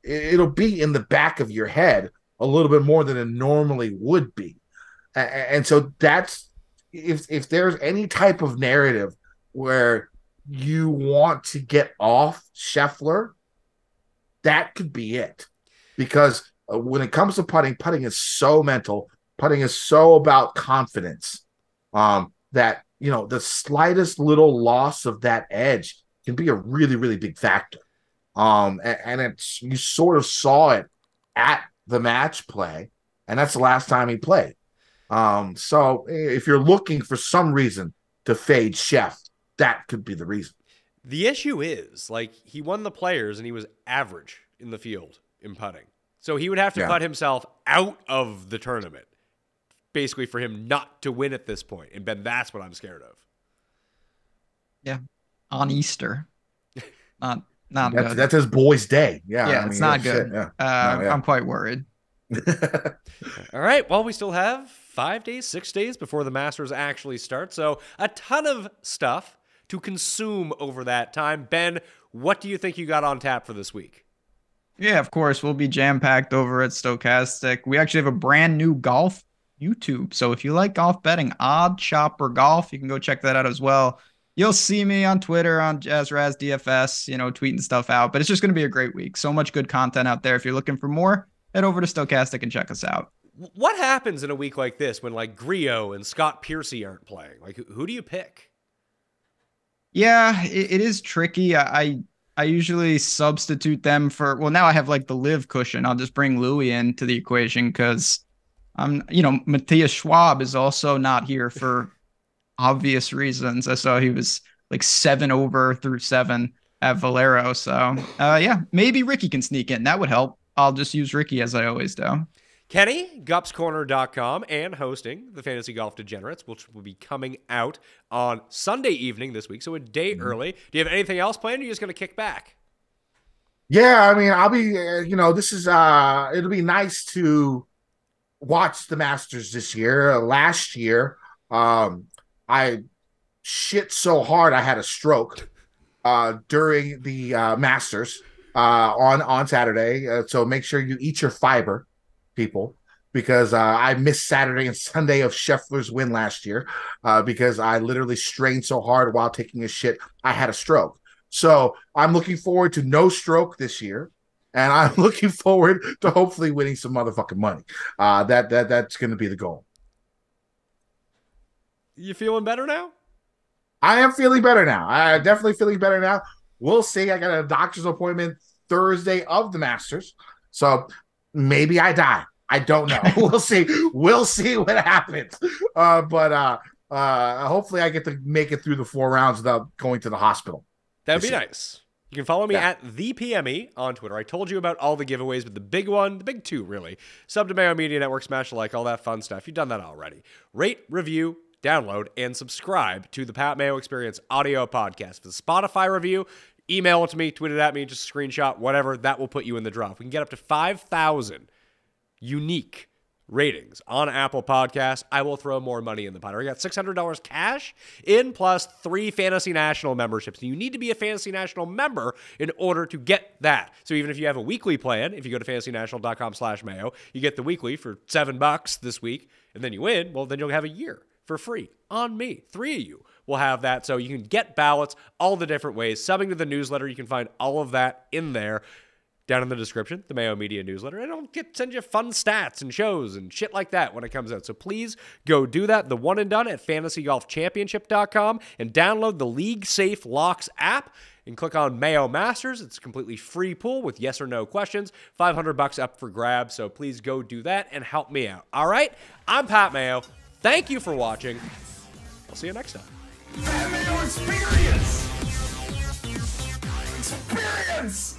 it'll be in the back of your head a little bit more than it normally would be. And so that's, if there's any type of narrative where you want to get off Scheffler, that could be it. Because when it comes to putting is so mental. Putting is so about confidence, that, the slightest little loss of that edge can be a really, really big factor. And you sort of saw it at the match play, and that's the last time he played. So if you're looking for some reason to fade Chef, that could be the reason. The issue is, he won the Players and he was average in the field in putting. So he would have to putt himself out of the tournament, basically, for him not to win at this point. And Ben, that's what I'm scared of. Yeah. On Easter. Not good. That's his boy's day. Yeah. It's not good. Yeah. I'm quite worried. All right. Well, we still have 5 days, 6 days before the Masters actually start. So a ton of stuff to consume over that time. Ben, what do you think you got on tap for this week? Yeah, of course. We'll be jam-packed over at Stochastic. We actually have a brand new golf YouTube. So if you like golf betting, Odd Chopper Golf, you can go check that out as well. You'll see me on Twitter on JazzRazDFS, tweeting stuff out. But it's just going to be a great week. So much good content out there. If you're looking for more, head over to Stochastic and check us out. What happens in a week like this when Griot and Scott Piercy aren't playing? Who do you pick? Yeah, it is tricky. I usually substitute them for, now I have the live cushion. I'll just bring Louis into the equation because Matthias Schwab is also not here for obvious reasons. I saw he was 7 over through 7 at Valero. So maybe Ricky can sneak in. That would help. I'll just use Ricky as I always do. Kenny, gupscorner.com, and hosting the Fantasy Golf Degenerates, which will be coming out on Sunday evening this week, so a day early. Do you have anything else planned, or are you just going to kick back? Yeah, I mean, I'll be, this is, it'll be nice to watch the Masters this year. Last year, I shit so hard I had a stroke during the Masters on Saturday. So make sure you eat your fiber, people, because I missed Saturday and Sunday of Scheffler's win last year because I literally strained so hard while taking a shit, I had a stroke. So I'm looking forward to no stroke this year, and I'm looking forward to hopefully winning some motherfucking money. That's going to be the goal. You feeling better now? I am feeling better now. I'm definitely feeling better now. We'll see. I got a doctor's appointment Thursday of the Masters, so maybe I die. I don't know. We'll see. We'll see what happens. But hopefully I get to make it through the 4 rounds without going to the hospital. That'd be nice. You can follow me at the PME on Twitter. I told you about all the giveaways, but the big one, the big two really, sub to Mayo Media Network, smash the like, all that fun stuff. You've done that already. Rate, review, download, and subscribe to the Pat Mayo Experience audio podcast. For the Spotify review, email it to me, tweet it at me, just a screenshot, whatever. That will put you in the draw. We can get up to 5,000 unique ratings on Apple Podcasts. I will throw more money in the pot. I got $600 cash in plus 3 Fantasy National memberships. You need to be a Fantasy National member in order to get that. So even if you have a weekly plan, if you go to fantasynational.com/Mayo, you get the weekly for $7 this week, and then you win, well, then you'll have a year for free on me. 3 of you will have that. So you can get ballots all the different ways. Subbing to the newsletter, you can find all of that in there. Down in the description, the Mayo Media newsletter. I don't send you fun stats and shows and shit like that when it comes out. So please go do that. The one and done at fantasygolfchampionship.com and download the League Safe Locks app and click on Mayo Masters. It's a completely free pool with yes or no questions. $500 up for grabs. So please go do that and help me out. All right. I'm Pat Mayo. Thank you for watching. I'll see you next time. Pat Mayo Experience! Experience!